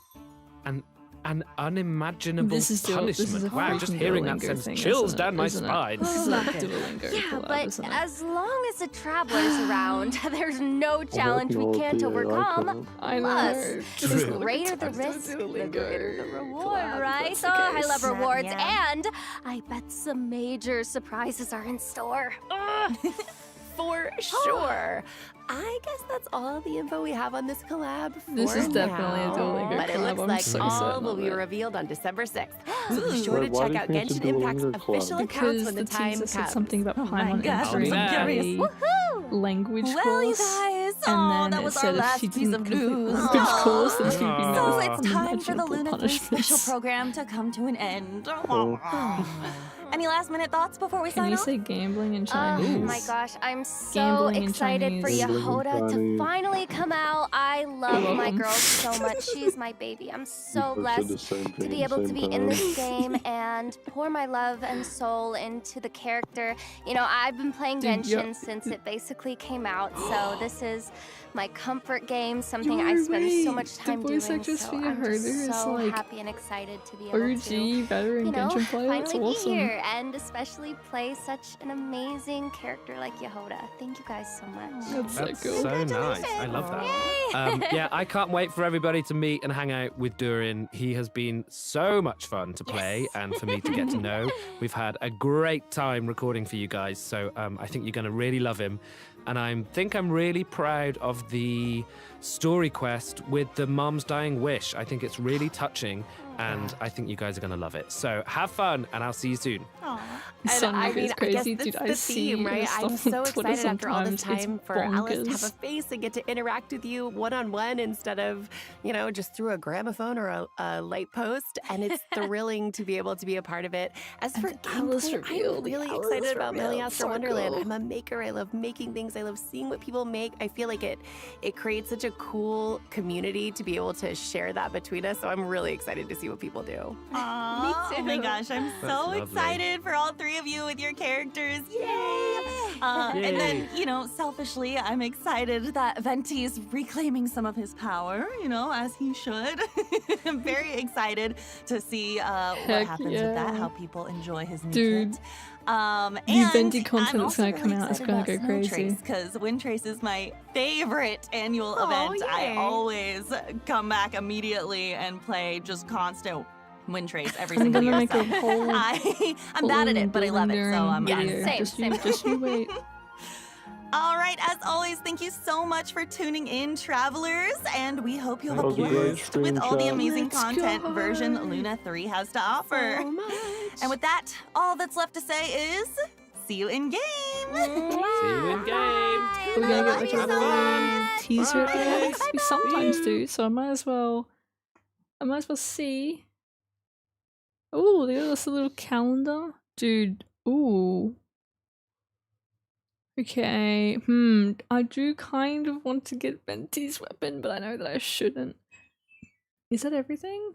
S11: An unimaginable
S3: This is
S11: punishment.
S3: a
S11: Wow, just
S3: freaking
S11: hearing that
S3: Duolingo
S11: sends
S3: thing,
S11: chills
S3: isn't it?
S11: down my
S3: Isn't it?
S11: spine.
S3: This is a Duolingo
S7: Yeah,
S3: collab,
S7: but
S3: isn't it?
S7: as long as the traveler's around, there's no challenge we can't overcome.
S3: I know.
S7: Plus,
S3: Just
S7: the
S3: look at
S7: greater the
S3: times
S7: risk, the
S3: Duolingo
S7: greater the reward,
S3: collab,
S7: right?
S3: that's
S7: Oh,
S3: the
S7: I
S3: case.
S7: love rewards,
S10: Yeah.
S7: and I bet some major surprises are in store.
S6: For sure. I guess that's all the info we have on this collab for
S3: This is definitely a
S6: now.
S3: Duolingo
S6: But it
S3: collab,
S6: looks
S3: I'm
S6: like
S3: so
S6: all
S3: certain
S6: will
S3: of
S6: be
S3: it.
S6: revealed on December 6th. So be sure
S1: Wait,
S6: to
S1: why
S6: check
S1: do you
S6: out
S1: think it's a
S6: Genshin Impact's
S1: Duolingo collab?
S6: official accounts
S3: Because
S6: when
S3: the
S6: the time
S3: teaser
S6: comes.
S3: said something about
S10: Oh my
S3: Paimon
S10: gosh,
S3: entering
S11: I'm
S10: curious.
S3: a
S7: Woohoo!
S3: language
S10: Well, you
S3: course.
S10: guys,
S3: And then
S10: that
S3: it
S10: was our
S3: said if
S10: last
S3: she
S10: piece
S3: didn't
S10: of
S3: complete the
S10: news.
S3: language
S10: Aw.
S3: course, then she'd be met
S10: So
S3: with
S10: it's time for the
S3: unimaginable
S10: Luna 3 special
S3: punishments.
S10: program to come to an end. Any last minute thoughts before we
S3: Can
S10: sign
S3: you
S10: off?
S3: say gambling in
S7: Oh
S3: Chinese?
S7: my gosh, I'm so
S3: Gambling in
S7: excited for
S3: Chinese.
S7: Yehoda to finally come out. I love my
S3: Welcome.
S7: girl so much. She's my baby. I'm so
S1: both said the
S7: blessed
S1: same
S7: to
S1: thing
S7: be
S1: at the
S7: able to
S1: same
S7: be in this
S1: time.
S7: game and pour my love and soul into the character. You know, I've been playing
S3: Dude,
S7: Genshin since it basically came out, so this is my comfort game, something I
S3: You're
S7: spend so
S3: right.
S7: much time
S3: The voice
S7: doing.
S3: actress
S7: So
S3: for
S7: I'm
S3: Yehoda
S7: just
S3: is
S7: so
S3: like
S7: happy and excited to be able to,
S3: OG veteran
S7: you know,
S3: Genshin player. That's
S7: finally
S3: awesome.
S7: be here and especially play such an amazing character like Yehoda. Thank you guys so much.
S3: That's so
S11: That's
S3: cool.
S11: so nice. I love that. Yeah, I can't wait for everybody to meet and hang out with Durin. He has been so much fun to play and for me to get to know. We've had a great time recording for you guys, so I think you're going to really love him. And I think I'm really proud of the story quest with the mom's dying wish. I think it's really touching, and I think you guys are going to love it. So have fun, and I'll see you soon.
S3: Son
S6: I
S3: goes
S6: mean,
S3: crazy,
S6: I guess
S3: dude.
S6: that's
S3: I
S6: the
S3: see
S6: theme, right?
S3: stuff
S6: I'm
S3: on
S6: so
S3: Twitter
S6: excited after all this
S3: sometimes. It's
S6: time for Alice to have a
S3: bonkers.
S6: face and get to interact with you one-on-one instead of, you know, just through a gramophone or a light post. And it's thrilling to be able to be a part of it. As for
S3: Alice
S6: gameplay,
S3: reveal,
S6: I'm
S3: the
S6: really
S3: Alice
S6: excited about
S3: reveal,
S6: Meliastra
S3: so
S6: Wonderland.
S3: cool.
S6: I'm a maker. I love making things. I love seeing what people make. I feel like it creates such a cool community to be able to share that between us. So I'm really excited to see what people do.
S10: Aww.
S7: Me too.
S10: Oh my gosh, I'm
S11: That's
S10: so
S11: lovely.
S10: excited for all three of you with your characters. Yay! And then, you know, selfishly, I'm excited that Venti's reclaiming some of his power, you know, as he should. I'm very excited to see what
S3: Heck
S10: happens with that,
S3: yeah.
S10: how people enjoy his new
S3: Dude.
S10: kit. And
S3: Venti content
S10: I'm
S3: that's
S10: also
S3: gonna
S10: really
S3: come out is
S10: excited
S3: gonna
S10: about
S3: go
S10: Snow
S3: crazy.
S10: Trace, because Wind Trace is my favorite annual
S6: Oh,
S10: event. I
S6: yay.
S10: always come back immediately and play just constant Wind Trace every
S3: I'm
S10: single
S3: gonna
S10: year.
S3: make
S10: So
S3: a whole
S10: I'm bad at it, but I love it. So I'm
S3: video.
S7: Same,
S3: Just
S7: same.
S3: you, just you wait.
S10: All right, as always, thank you so much for tuning in, travelers, and we hope you have a
S1: That was a great
S10: blast with all the
S1: screenshot.
S10: amazing
S3: Let's
S10: content
S3: go.
S10: version Luna 3 has to offer. And with that, all that's left to say is see you in game.
S11: See you in game.
S3: We're gonna get
S10: Love
S3: like
S10: you
S3: a
S10: so
S3: little
S10: much.
S3: teaser at the end.
S11: Bye.
S3: We sometimes do, so I might as well see. Ooh, they got us a little calendar. Dude, ooh. Okay, I do kind of want to get Venti's weapon, but I know that I shouldn't. Is that everything?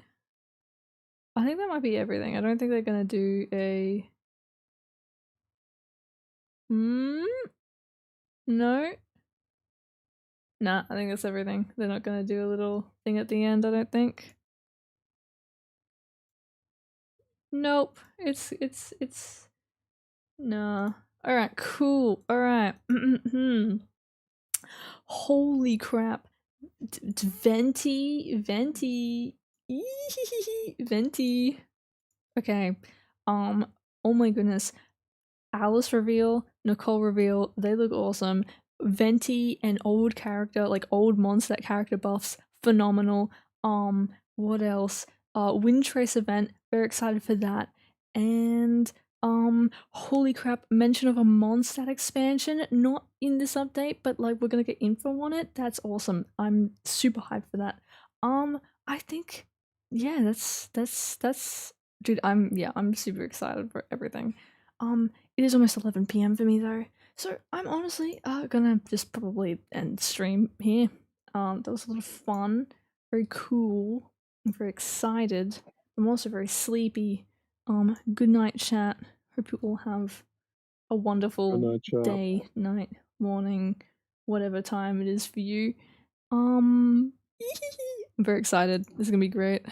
S3: I think that might be everything. I don't think they're gonna do a... No? Nah, I think that's everything. They're not gonna do a little thing at the end, I don't think. Nope. It's nah. Alright, cool. Alright. Holy crap. Venti. Venti. Okay. Oh my goodness. Alice reveal, Nicole reveal, they look awesome. Venti and old character, like old monster character buffs, phenomenal. What else? Wind Trace event, very excited for that. And holy crap, mention of a Mondstadt expansion, not in this update, but like we're gonna get info on it. That's awesome. I'm super hyped for that. I think yeah, that's dude, I'm super excited for everything. It is almost 11 PM for me though, so I'm honestly gonna just probably end stream here. That was a lot of fun, very cool, I'm very excited. I'm also very sleepy. Good night, chat. Hope you all have a wonderful
S1: Good night, chat.
S3: day, night, morning, whatever time it is for you. I'm very excited. This is gonna be great.